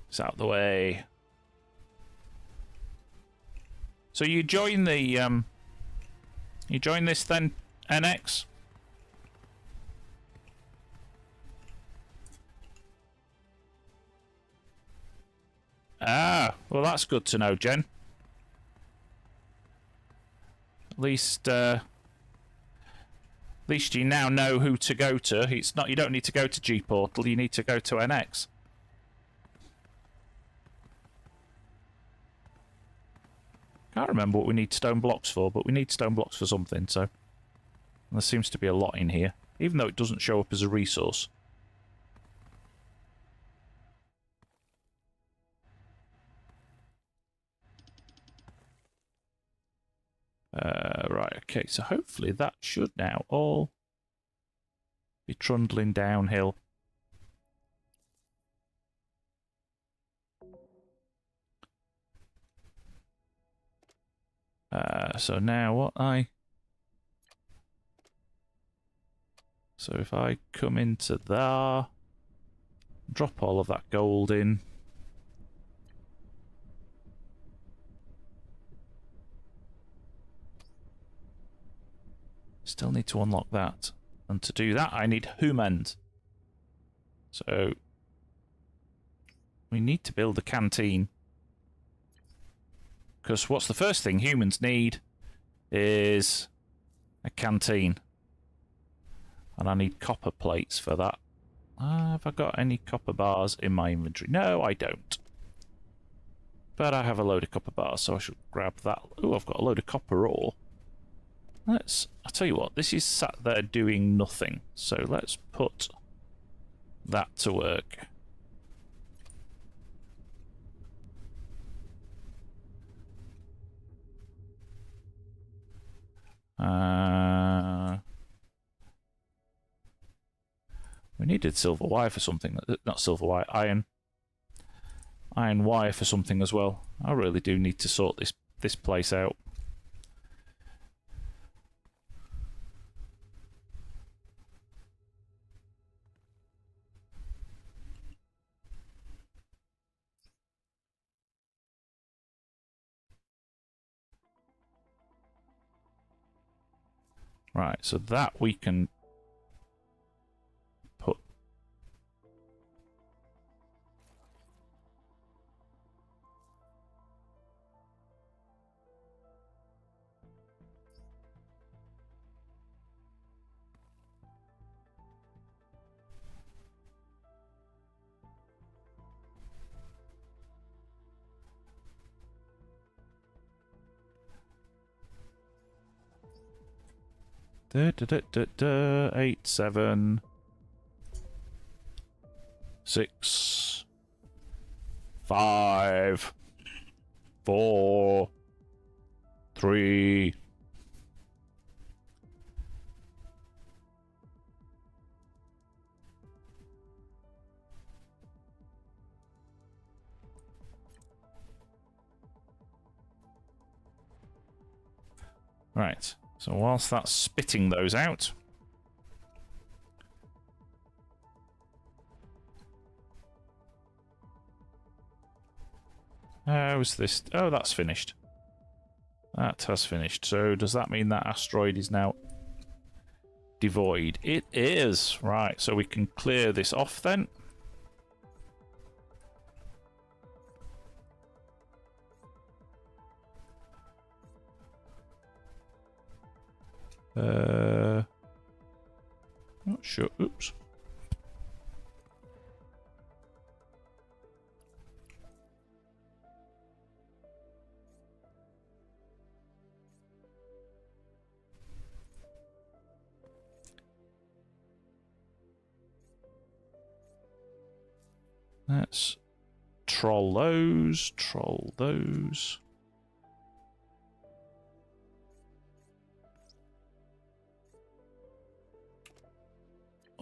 It's out the way. So you join the you join this then, NX? Ah, well that's good to know, Jen. At least you now know who to go to. It's not, you don't need to go to G Portal, you need to go to NX. Can't remember what we need stone blocks for, but we need stone blocks for something, so... There seems to be a lot in here, even though it doesn't show up as a resource. Right, okay, so hopefully that should now all be trundling downhill. So now what So if I come into there, drop all of that gold in. Still need to unlock that. And to do that, I need humans. So we need to build a canteen. Because what's the first thing humans need is a canteen. And I need copper plates for that. Have I got any copper bars in my inventory? No, I don't. But I have a load of copper bars, so I should grab that. Oh, I've got a load of copper ore. I'll tell you what, this is sat there doing nothing. So let's put that to work. We needed silver wire for something. Not silver wire, iron wire for something as well. I really do need to sort this place out. Right, so that we can put. 8, 7, 6, 5, 4, 3. Right, so whilst that's spitting those out, how's this? Oh, that's finished. That has finished. So does that mean that asteroid is now devoid? It is. Right, so we can clear this off then. Not sure. Oops. Let's troll those, troll those.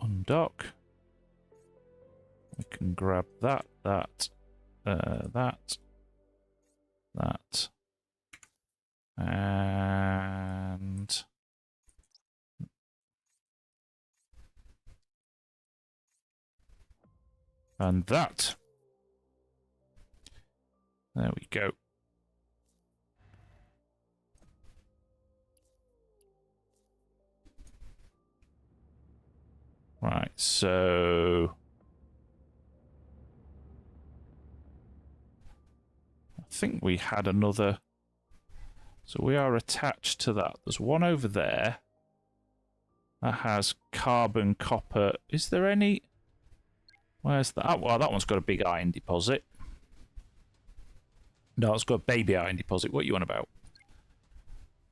Undock. We can grab that, that, that, and that. There we go. Right, so I think we had another. So we are attached to that. There's one over there that has carbon, copper. Is there any? Where's that? Well, that one's got a big iron deposit. No, it's got a baby iron deposit. What are you on about?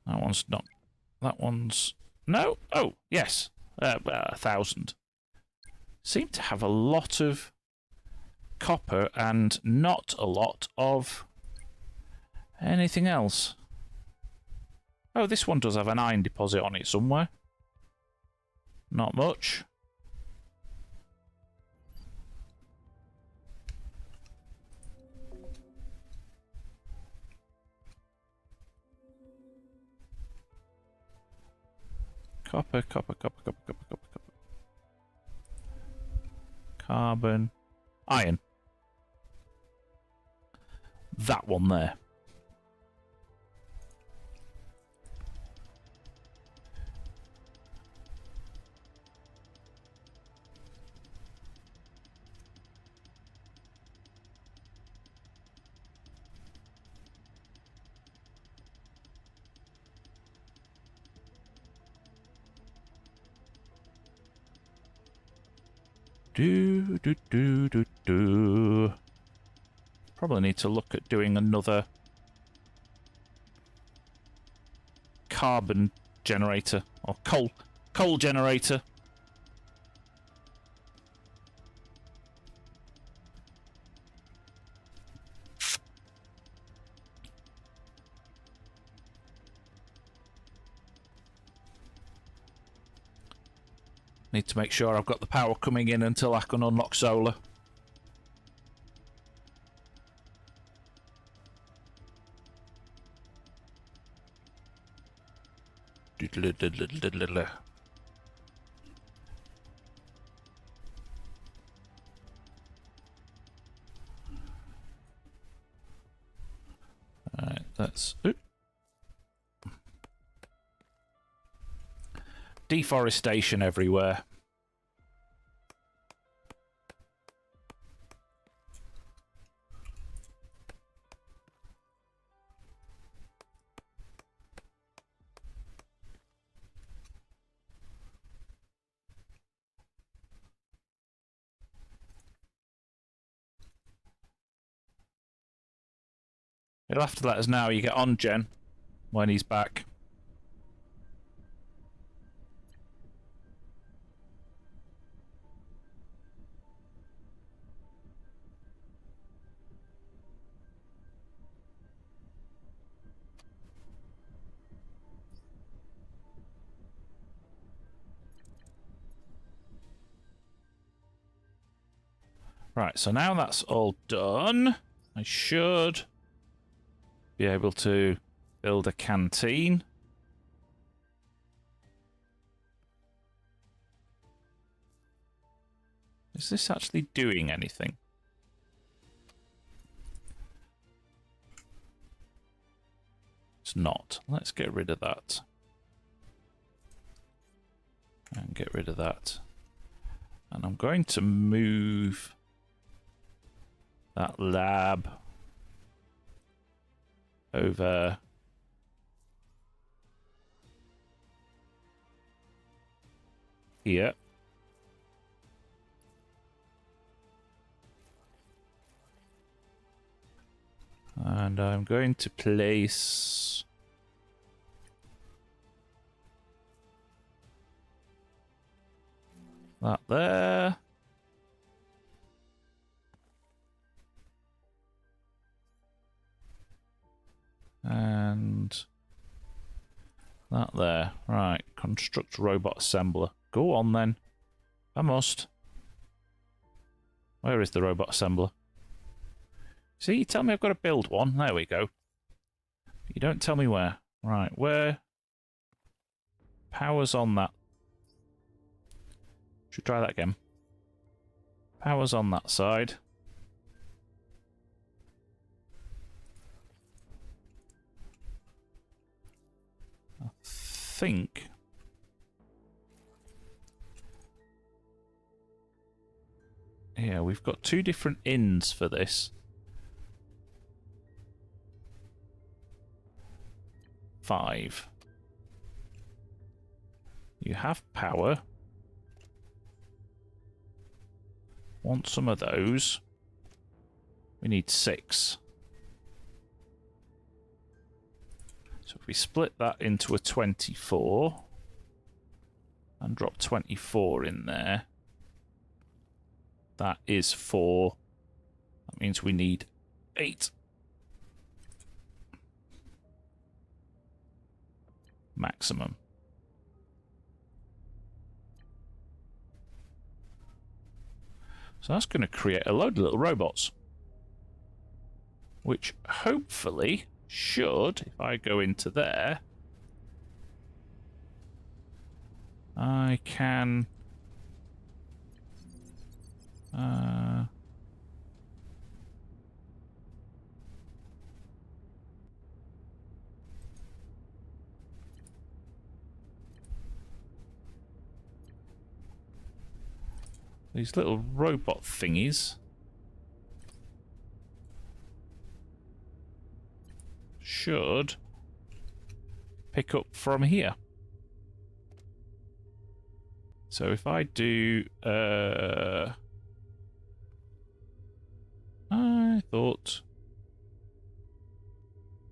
That one's not. That one's no. Oh, yes, 1,000. Seem to have a lot of copper and not a lot of anything else. Oh, this one does have an iron deposit on it somewhere. Not much. Copper, copper, copper, copper, copper, copper, copper. Carbon. Iron. That one there. Do. Probably need to look at doing another carbon generator or coal generator. Need to make sure I've got the power coming in until I can unlock solar. Alright, that's... Oops. Deforestation everywhere. You'll have to let us know how you get on, Jen, when he's back. Right, so now that's all done, I should be able to build a canteen. Is this actually doing anything? It's not. Let's get rid of that. And get rid of that. And I'm going to move that lab over here. And I'm going to place that there. And that there. Right, construct robot assembler. Go on then. I must. Where is the robot assembler? See, you tell me I've got to build one. There we go. You don't tell me where. Right, where? Power's on that. Should try that again. Power's on that side. I think... yeah, we've got two different ins for this. 5. You have power. Want some of those. We need 6. So if we split that into a 24 and drop 24 in there, that is 4. That means we need 8. Maximum. So that's going to create a load of little robots, which hopefully should, if I go into there, I can these little robot thingies should pick up from here. So if I do, I thought,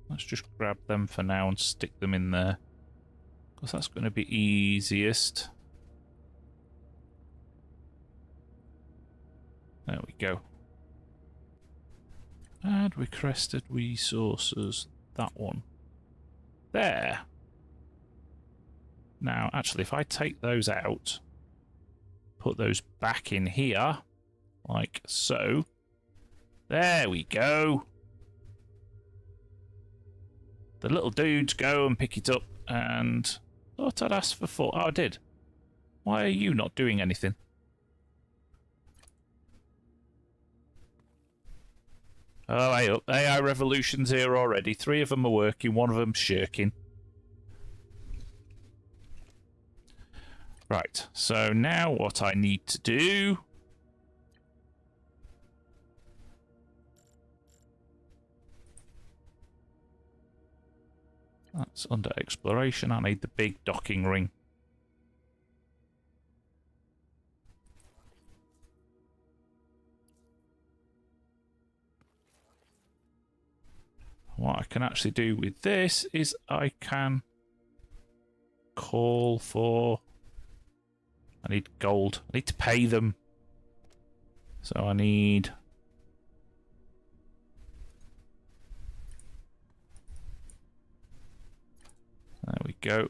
let's just grab them for now and stick them in there, because that's going to be easiest. There we go. Add requested resources. That one. There. Now, actually, if I take those out, put those back in here, like so. There we go. The little dudes go and pick it up, and thought I'd ask for 4. Oh, I did. Why are you not doing anything? Oh, hey up. AI revolution's here already. 3 of them are working, 1 of them's shirking. Right, so now what I need to do... that's under exploration. I need the big docking ring. What I can actually do with this is I can call for... I need gold. I need to pay them. So I need... there we go.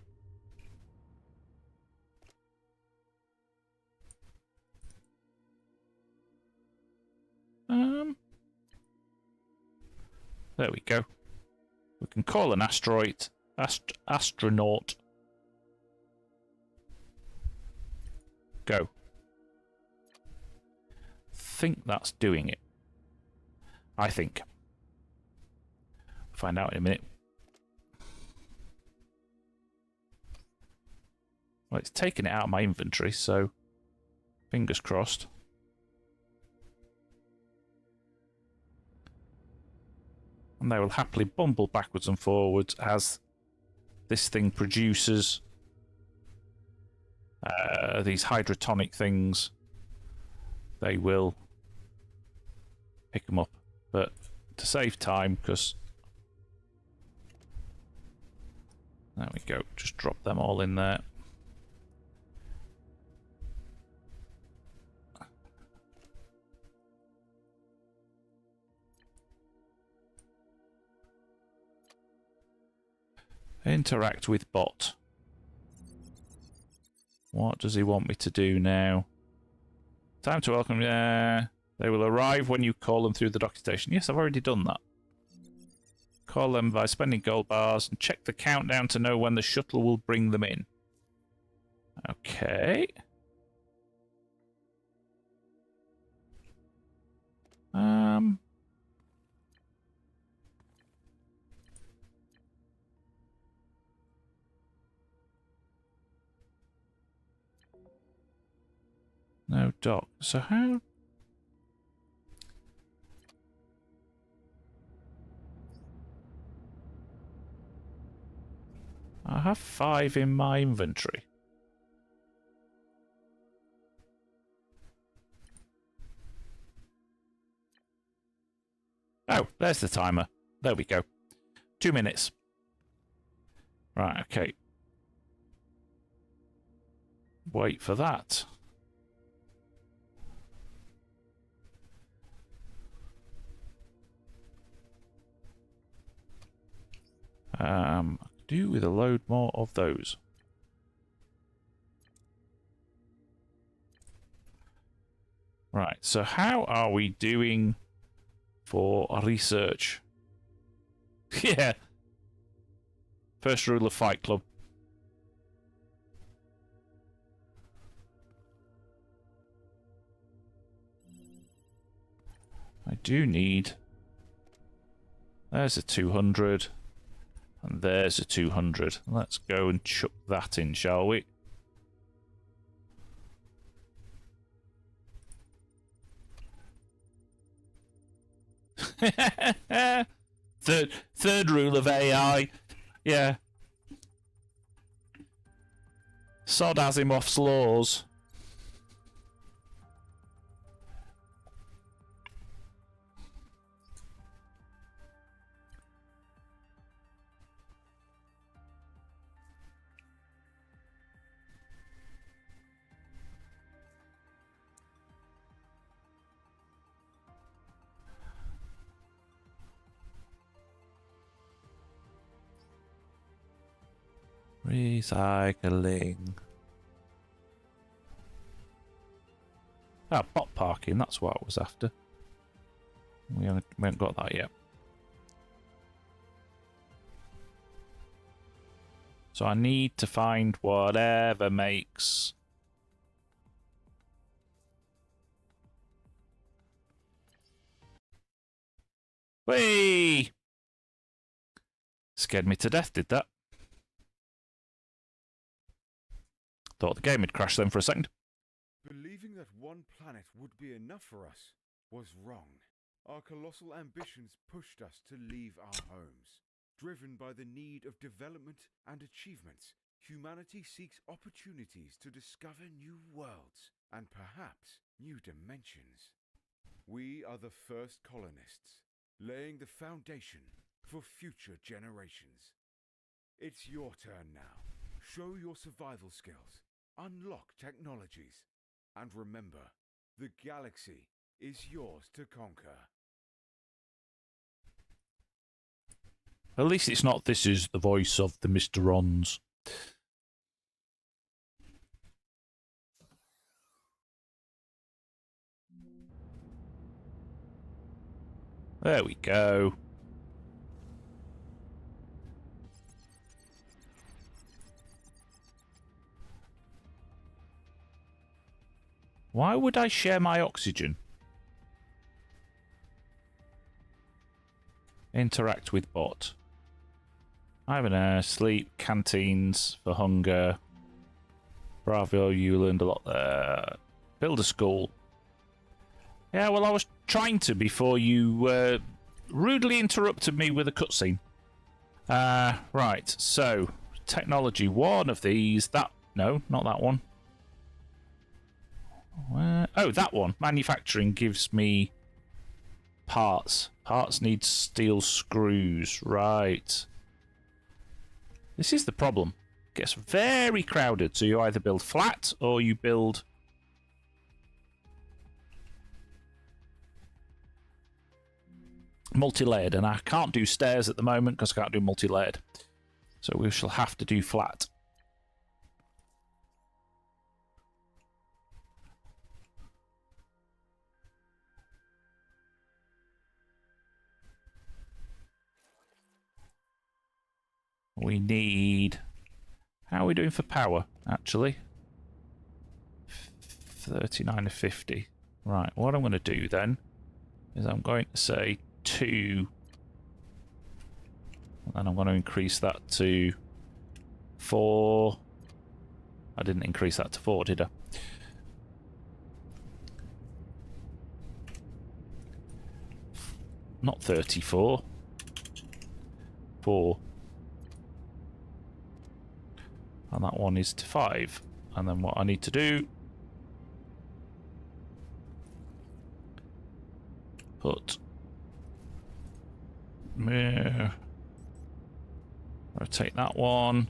There we go. We can call an astronaut. Go. Think that's doing it. I think. Find out in a minute. Well, it's taken it out of my inventory, so fingers crossed. And they will happily bumble backwards and forwards as this thing produces these hydrotonic things. They will pick them up, but to save time, because there we go, just drop them all in there. Interact with bot. What does he want me to do now? Time to welcome. They will arrive when you call them through the docking station. Yes, I've already done that. Call them by spending gold bars and check the countdown to know when the shuttle will bring them in. Okay. No dock. So how? I have 5 in my inventory. Oh, there's the timer. There we go. 2 minutes. Right, okay. Wait for that. Do with a load more of those. Right, so how are we doing for research? Yeah. First rule of Fight Club. I do need... There's a 200. And there's a 200. Let's go and chuck that in, shall we? Third rule of AI. Yeah. Sod Asimov's laws. Recycling. Ah, bot parking, that's what I was after. We haven't got that yet. So I need to find whatever makes... Whee! Scared me to death, did that? Thought the game had crashed then for a second. Believing that one planet would be enough for us was wrong. Our colossal ambitions pushed us to leave our homes. Driven by the need of development and achievements, humanity seeks opportunities to discover new worlds and perhaps new dimensions. We are the first colonists, laying the foundation for future generations. It's your turn now. Show your survival skills. Unlock technologies, and remember, the galaxy is yours to conquer. At least it's not "this is the voice of the Mr. Ons." There we go. Why would I share my oxygen? Interact with bot. I have an air, sleep, canteens for hunger. Bravo, you learned a lot there. Build a school. Yeah, well, I was trying to before you rudely interrupted me with a cutscene. Right, so technology, one of these. No, not that one. Oh, that one. Manufacturing gives me parts. Parts need steel screws. Right. This is the problem. It gets very crowded, so you either build flat or you build multi-layered, and I can't do stairs at the moment because I can't do multi-layered. So we shall have to do flat. We need... How are we doing for power, actually? 39 of 50. Right, what I'm going to do then is I'm going to say 2. And then I'm going to increase that to 4. I didn't increase that to 4, did I? Not 34. 4. And that one is to 5. And then what I need to do... Put... Rotate that one.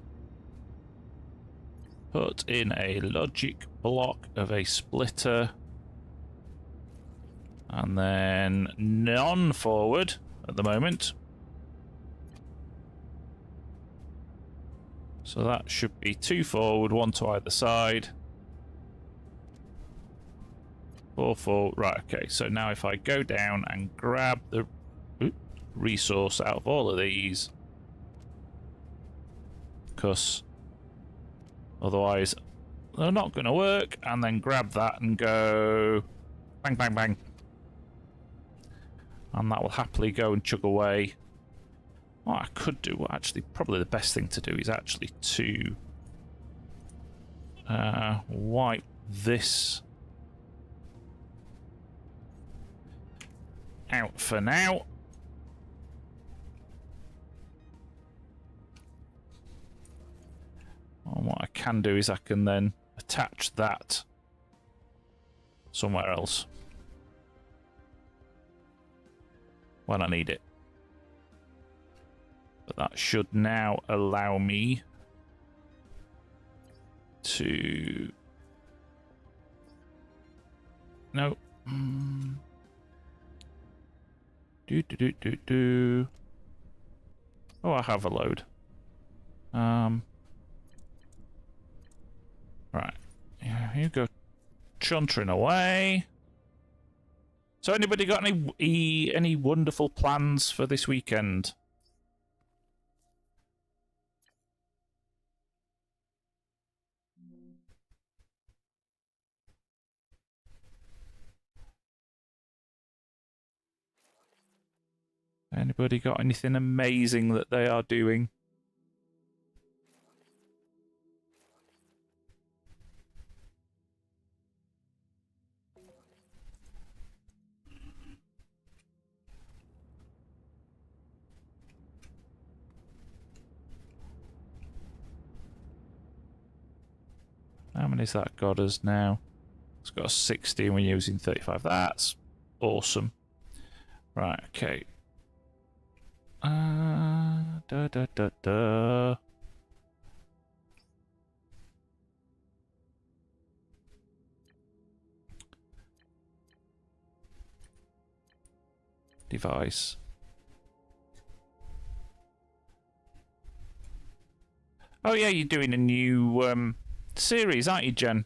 Put in a logic block of a splitter. And then none forward at the moment. So that should be 2 forward, 1 to either side. 4 forward. Right, okay. So now if I go down and grab the resource out of all of these, because otherwise they're not going to work, and then grab that and go bang, bang, bang. And that will happily go and chug away. What I could do, actually, probably the best thing to do is actually to wipe this out for now. And what I can do is I can then attach that somewhere else when I need it. But that should now allow me to... No. Oh, I have a load. Right. Yeah, you go chuntering away. So anybody got any wonderful plans for this weekend? Anybody got anything amazing that they are doing? How many's that got us now? It's got us 60 and we're using 35. That's awesome. Right, okay. Device. Oh yeah, you're doing a new series, aren't you, Jen?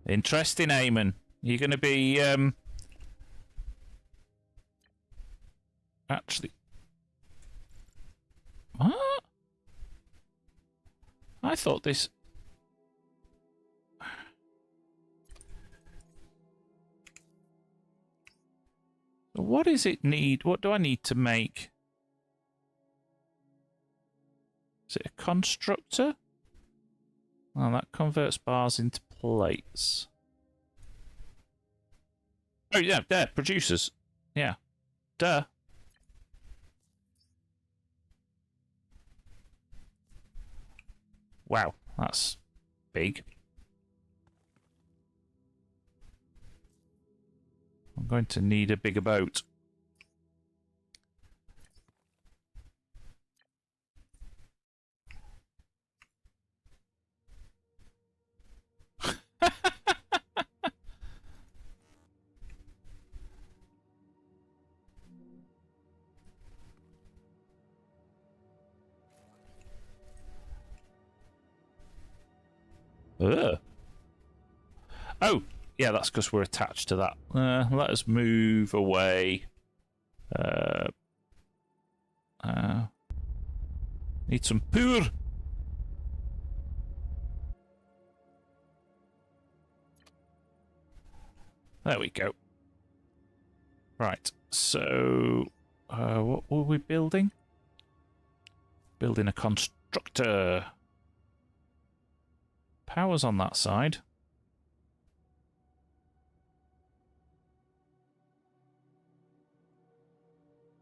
Interesting, Eamon. You're going to be actually. What? I thought this. What does it need? What do I need to make? Is it a constructor? Oh, that converts bars into plates. Oh, yeah, there, producers. Yeah. Duh. Wow, that's big. I'm going to need a bigger boat. Ugh. Oh, yeah, that's because we're attached to that. Let us move away. Need some poor. There we go. Right, so what were we building? Building a constructor. Power's on that side.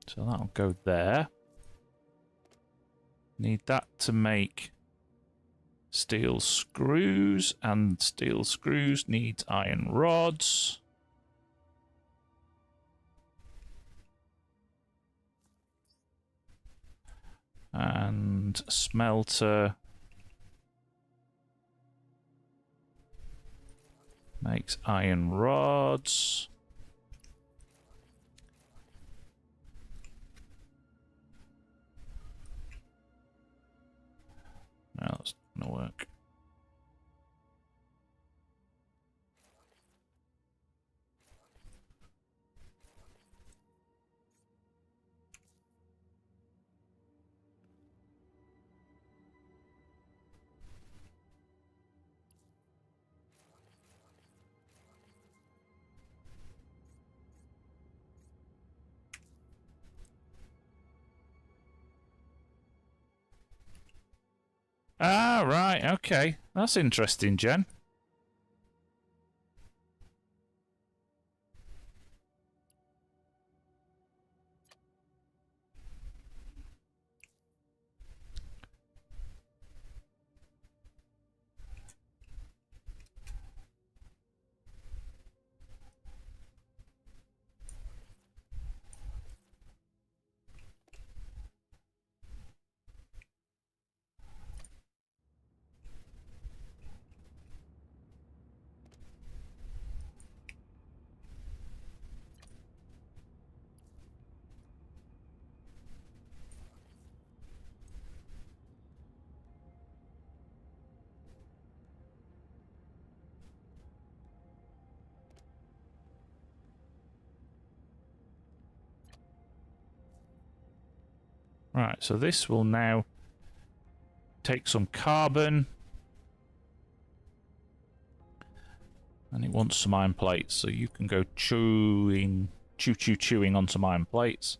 So that'll go there. Need that to make steel screws, and steel screws need iron rods. And smelter makes iron rods. No, that's not gonna work. Ah, right, okay. That's interesting, Jen. Right, so this will now take some carbon. And it wants some iron plates, so you can go chewing on some iron plates.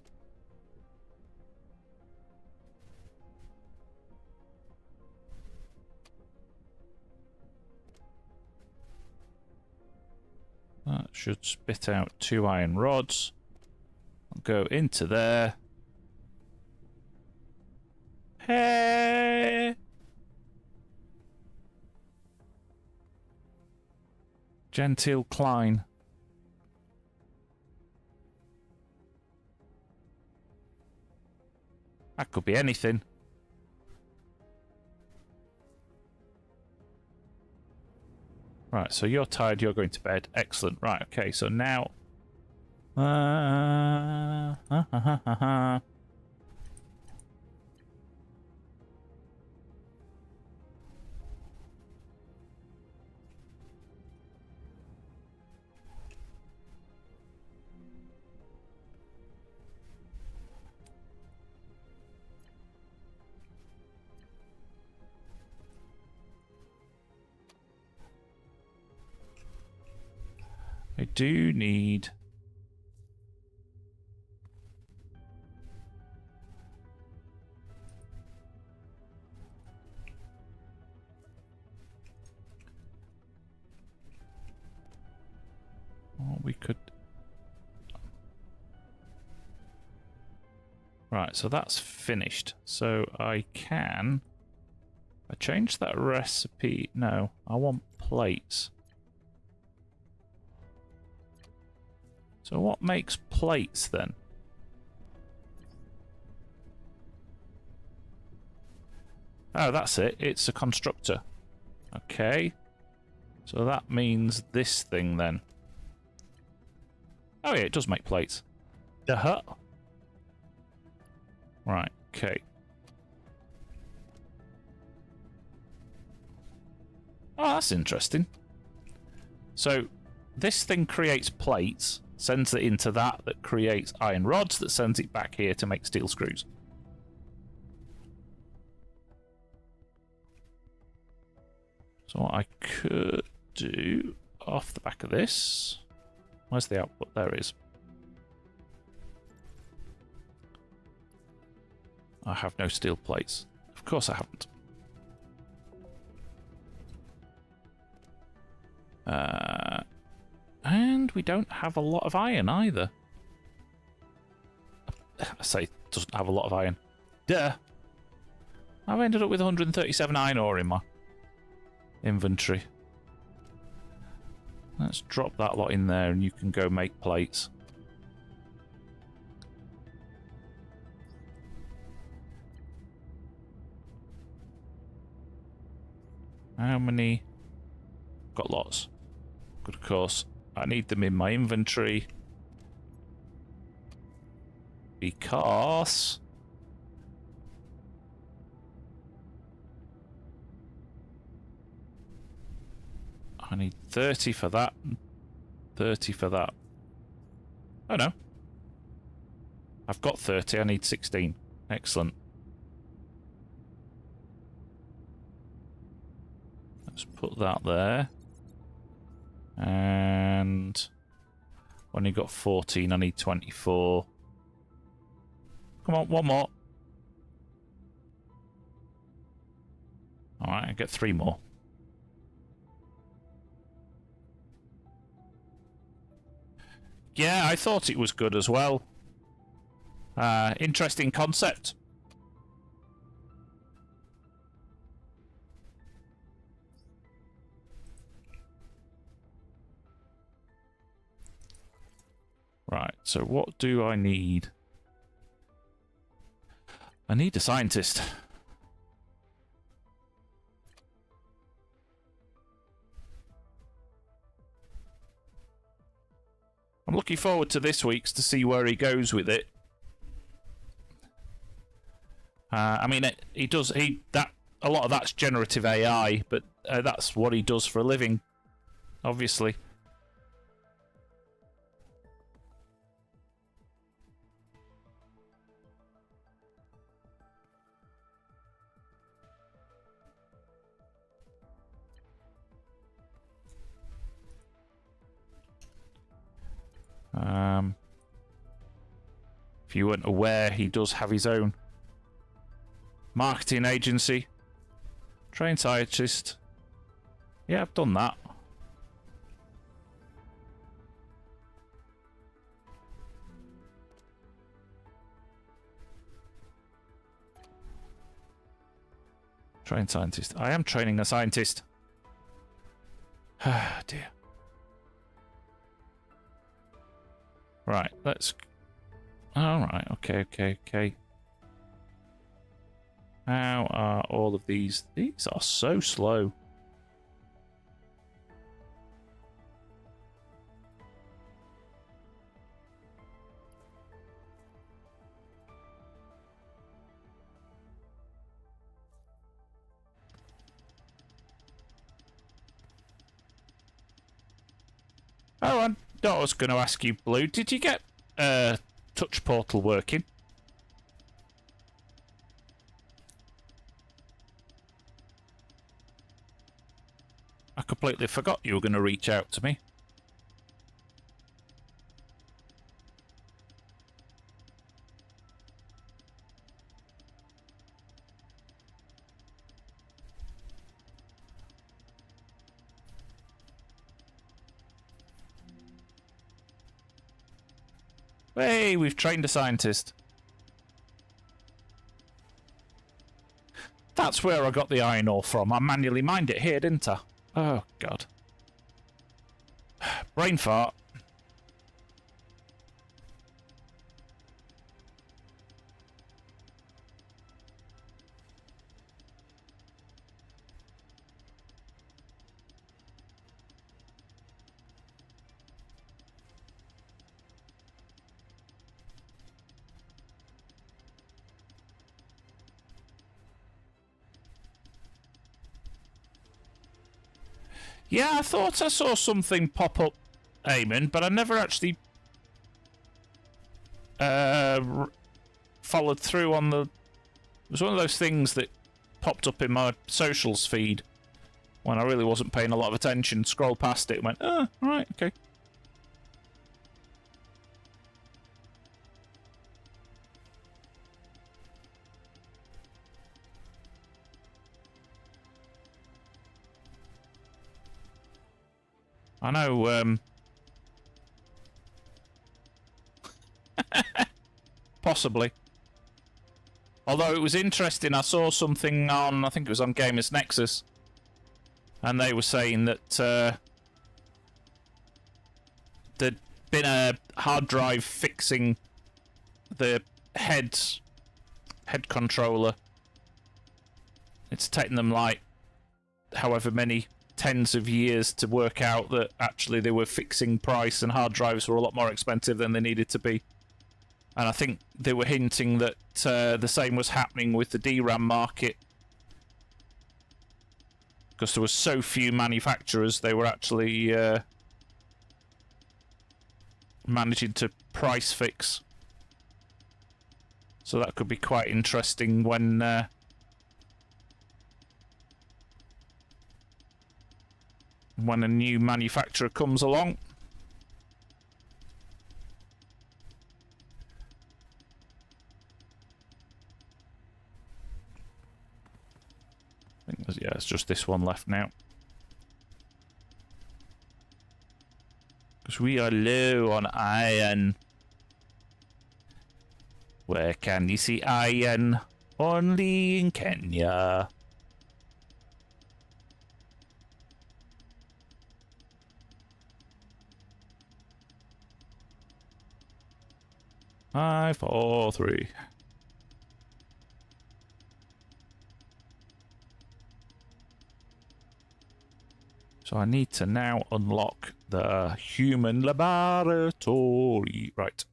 That should spit out 2 iron rods. I'll go into there. Hey! Gentile Klein. That could be anything. Right, so you're tired, you're going to bed. Excellent. Right, okay, so now... do need... Oh, we could... Right, so that's finished. So I can... I changed that recipe. No, I want plates. So what makes plates then? Oh, that's it. It's a constructor. Okay. So that means this thing then. Oh yeah, it does make plates. Duh. Right, okay. Oh, that's interesting. So, this thing creates plates, sends it into that creates iron rods, that sends it back here to make steel screws. So what I could do off the back of this... Where's the output? There it is. I have no steel plates. Of course I haven't. And we don't have a lot of iron either. I say it doesn't have a lot of iron. Duh! I've ended up with 137 iron ore in my inventory. Let's drop that lot in there and you can go make plates. How many? Got lots. Good, of course. I need them in my inventory. Because... I need 30 for that, and 30 for that. Oh no. I've got 30, I need 16. Excellent. Let's put that there. And... When you got 14, I need 24. Come on, one more. Alright, I get 3 more. Yeah, I thought it was good as well. Interesting concept. Right, so what do I need? I need a scientist. I'm looking forward to this week's to see where he goes with it. I mean, a lot of that's generative AI, but that's what he does for a living, obviously. If you weren't aware, he does have his own marketing agency. Trained scientist. Yeah, I've done that. Trained scientist. I am training a scientist. Ah, dear. Right, let's... Alright, okay. How are all of these? These are so slow. Oh, I was going to ask you, Blue, did you get Touch Portal working? I completely forgot you were going to reach out to me. Hey, we've trained a scientist. That's where I got the iron ore from. I manually mined it here, didn't I? Oh, God. Brain fart. Yeah, I thought I saw something pop up, Eamon, but I never actually followed through on the... It was one of those things that popped up in my socials feed when I really wasn't paying a lot of attention. Scrolled past it and went, oh, right, okay. I know, possibly. Although it was interesting, I saw something on, I think it was on Gamers Nexus, and they were saying that there'd been a hard drive fixing the head controller. It's taken them like however many tens of years to work out that actually they were fixing price and hard drives were a lot more expensive than they needed to be. And I think they were hinting that the same was happening with the DRAM market. Because there were so few manufacturers, they were actually managing to price fix. So that could be quite interesting when a new manufacturer comes along. I think there's, yeah, it's just this one left now. Because we are low on iron. Where can you see iron? Only in Kenya. Five, four, three. So I need to now unlock the human laboratory. Right.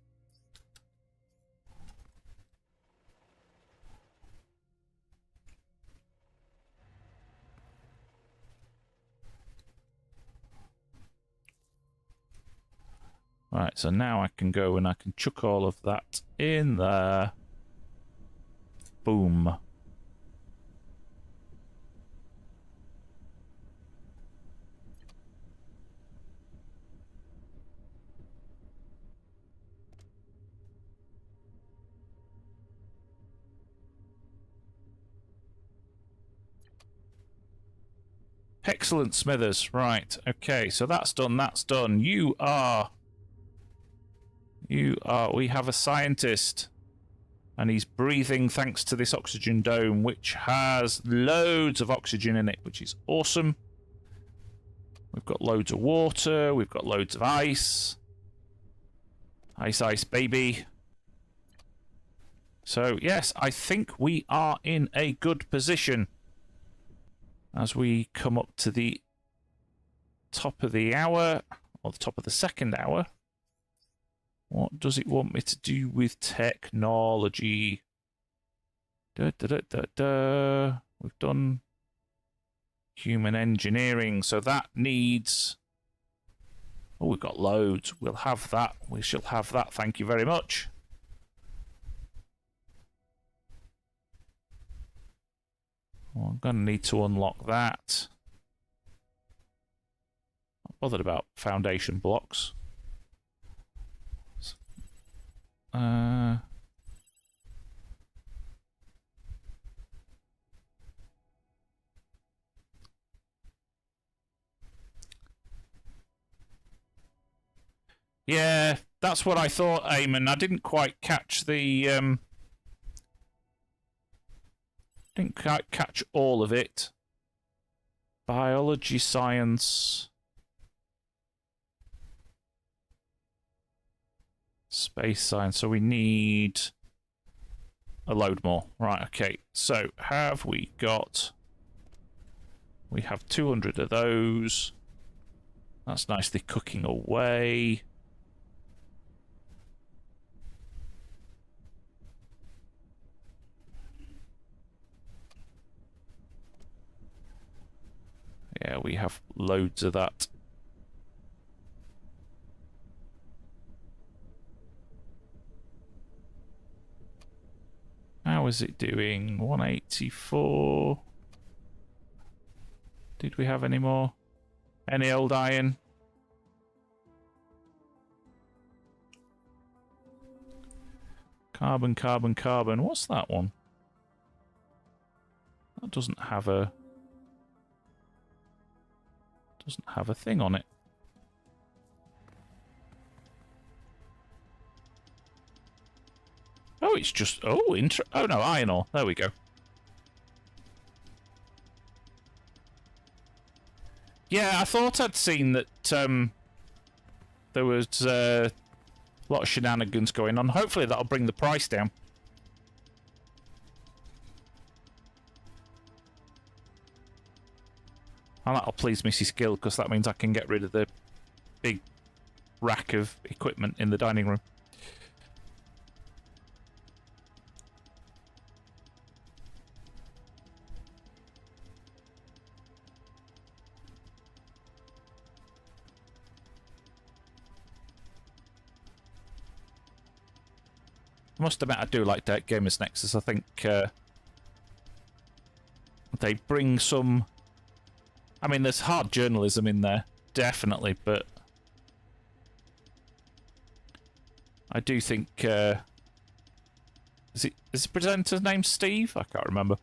Right, so now I can go and I can chuck all of that in there. Boom. Excellent, Smithers. Right, okay, so that's done, that's done. You are... We have a scientist. And he's breathing thanks to this oxygen dome, which has loads of oxygen in it, which is awesome. We've got loads of water, we've got loads of ice. Ice, ice, baby. So, yes, I think we are in a good position as we come up to the top of the hour, or the top of the second hour. What does it want me to do with technology? We've done human engineering, so that needs... Oh, we've got loads. We'll have that. We shall have that. Thank you very much. Well, I'm going to need to unlock that. Not bothered about foundation blocks. Yeah, That's what I thought, Eamon. I didn't quite catch the... didn't quite catch all of it. Biology, science... Space science. So we need a load more. Right, okay. So have we got... We have 200 of those. That's nicely cooking away. Yeah, we have loads of that. How is it doing? 184. Did we have any more? Any old iron? Carbon, carbon, carbon. What's that one? That doesn't have a... Doesn't have a thing on it. Oh, it's just... Oh, oh no, iron ore. There we go. Yeah, I thought I'd seen that there was a lot of shenanigans going on. Hopefully that'll bring the price down. And that'll please Mrs. Gill, because that means I can get rid of the big rack of equipment in the dining room. I must admit, I do like Gamers Nexus. I think they bring some... I mean, there's hard journalism in there, definitely, but I do think... is the presenter's name Steve? I can't remember.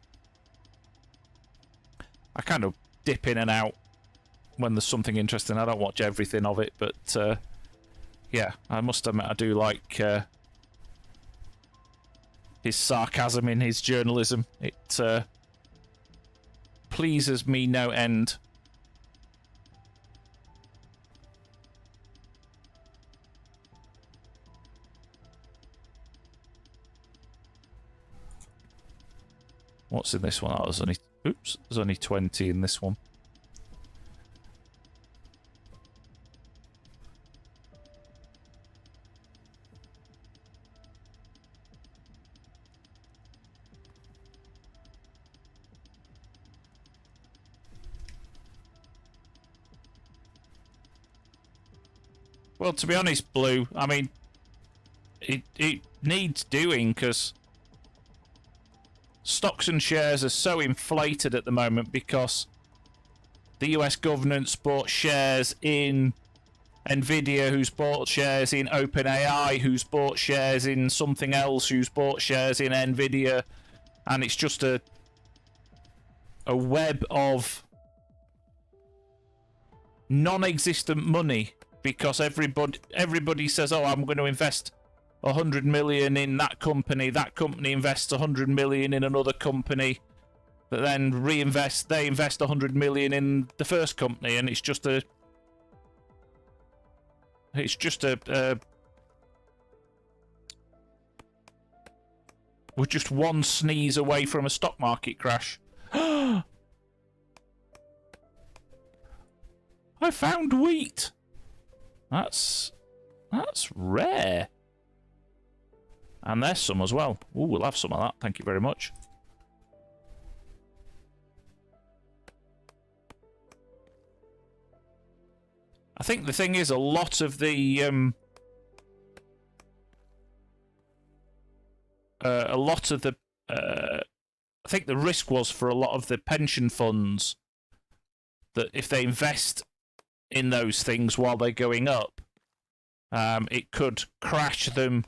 I kind of dip in and out when there's something interesting. I don't watch everything of it, but yeah, I must admit, I do like... his sarcasm in his journalism. It pleases me no end. What's in this one? Oh, there's only... Oops, there's only 20 in this one. Well, to be honest, Blue, I mean, it needs doing, because stocks and shares are so inflated at the moment because the US government bought shares in Nvidia, who's bought shares in OpenAI, who's bought shares in something else, who's bought shares in Nvidia, and it's just a web of non-existent money. Because everybody says, oh, I'm going to invest 100 million in that company invests 100 million in another company, that then they invest 100 million in the first company, and it's just a we're just one sneeze away from a stock market crash. I found wheat. That's rare. And there's some as well. Ooh, we'll have some of that. Thank you very much. I think the thing is, a lot of the I think the risk was for a lot of the pension funds that if they invest in those things while they're going up, it could crash them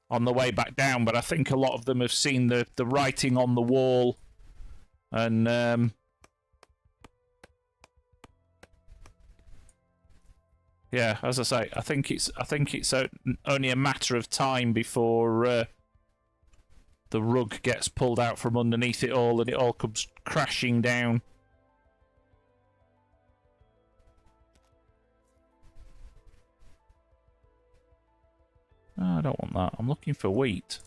on the way back down. But I think a lot of them have seen the writing on the wall, and Yeah, as I say, I think it's only a matter of time before the rug gets pulled out from underneath it all and it all comes crashing down. Oh, I don't want that. I'm looking for wheat.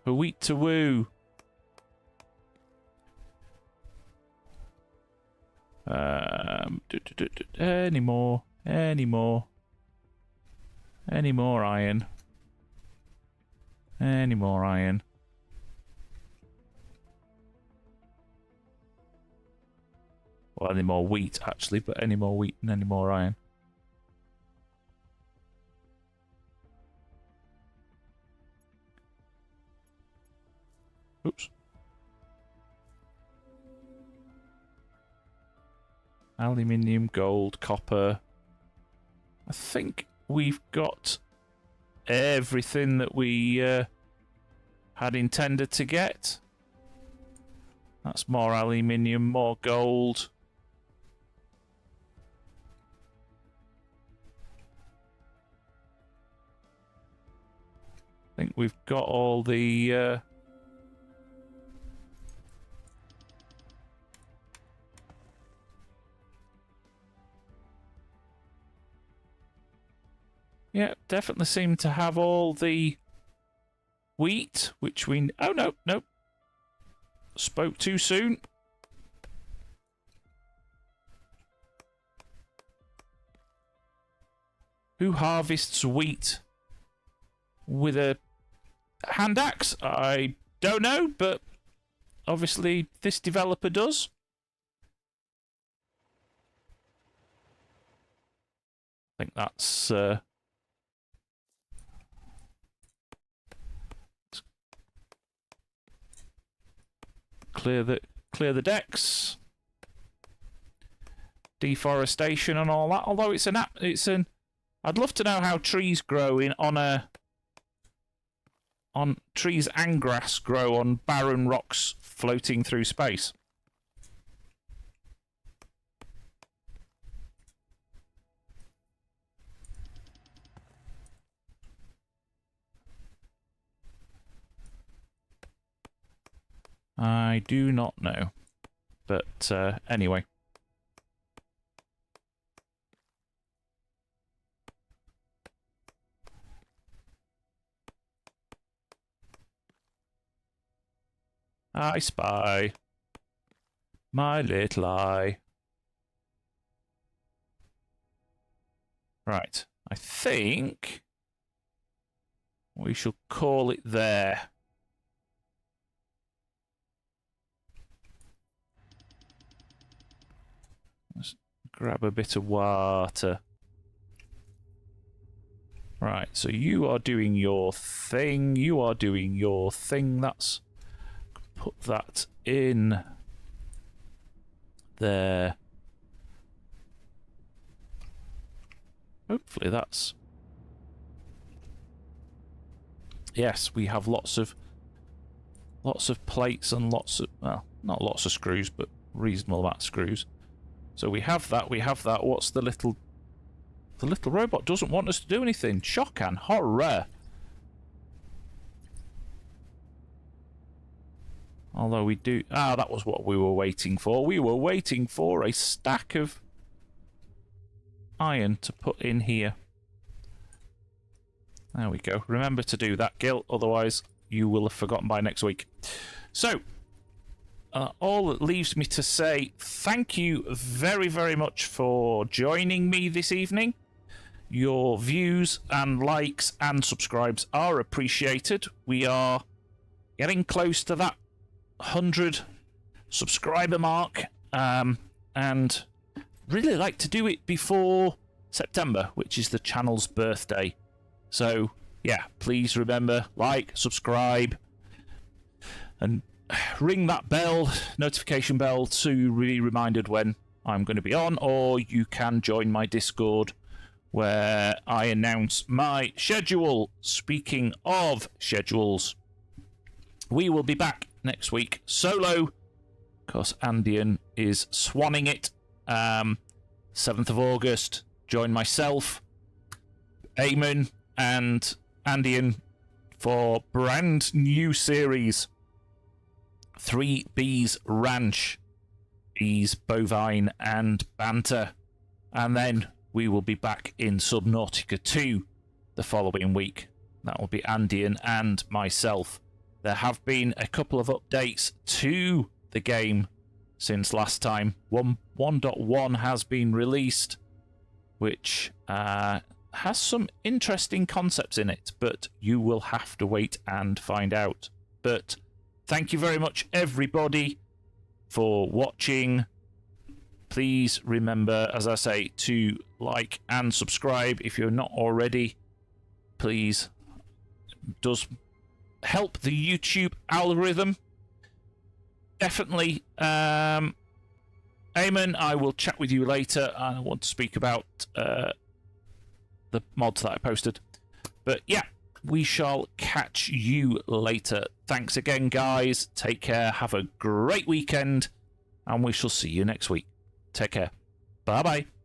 For wheat to woo. Any more iron. Any more iron. Well, any more wheat, actually, but any more wheat and any more iron. Oops. Aluminium, gold, copper. I think we've got everything that we had intended to get. That's more aluminium, more gold. I think we've got all the yeah, definitely seem to have all the wheat, which we... Oh, no, no. Spoke too soon. Who harvests wheat with a hand axe? I don't know, but obviously this developer does. I think that's... Clear the decks, deforestation and all that. Although it's an. I'd love to know how trees grow on trees and grass grow on barren rocks floating through space. I do not know. But anyway. I spy my little eye. Right. I think we shall call it there. Let's grab a bit of water. Right, so you are doing your thing. You are doing your thing. That's... Put that in there. Hopefully that's... Yes, we have lots of plates and lots of... Well, not lots of screws, but reasonable amount of screws. So we have that, we have that. What's the little... The little robot doesn't want us to do anything. Shock and horror. Although we do... Ah, that was what we were waiting for. We were waiting for a stack of iron to put in here. There we go. Remember to do that, Gil. Otherwise, you will have forgotten by next week. So, all that leaves me to say thank you very, very much for joining me this evening. Your views and likes and subscribes are appreciated. We are getting close to that 100 subscriber mark, and really like to do it before September, which is the channel's birthday. So yeah, please remember, like, subscribe, and ring that bell, notification bell, to be reminded when I'm going to be on. Or you can join my Discord, where I announce my schedule. Speaking of schedules, we will be back next week solo, because Andian is swanning it. 7th of August, join myself, Eamon, and Andian for brand new series 3B's Ranch, Bees, Bovine, and Banter. And then we will be back in Subnautica 2 the following week. That will be Andian and myself. There have been a couple of updates to the game since last time. 1.1 has been released, which has some interesting concepts in it, but you will have to wait and find out. But thank you very much, everybody, for watching. Please remember, as I say, to like and subscribe if you're not already. Please. It does help the YouTube algorithm. Definitely. Eamon, I will chat with you later. I want to speak about the mods that I posted. But yeah, we shall catch you later. Thanks again, guys. Take care. Have a great weekend. And we shall see you next week. Take care. Bye-bye.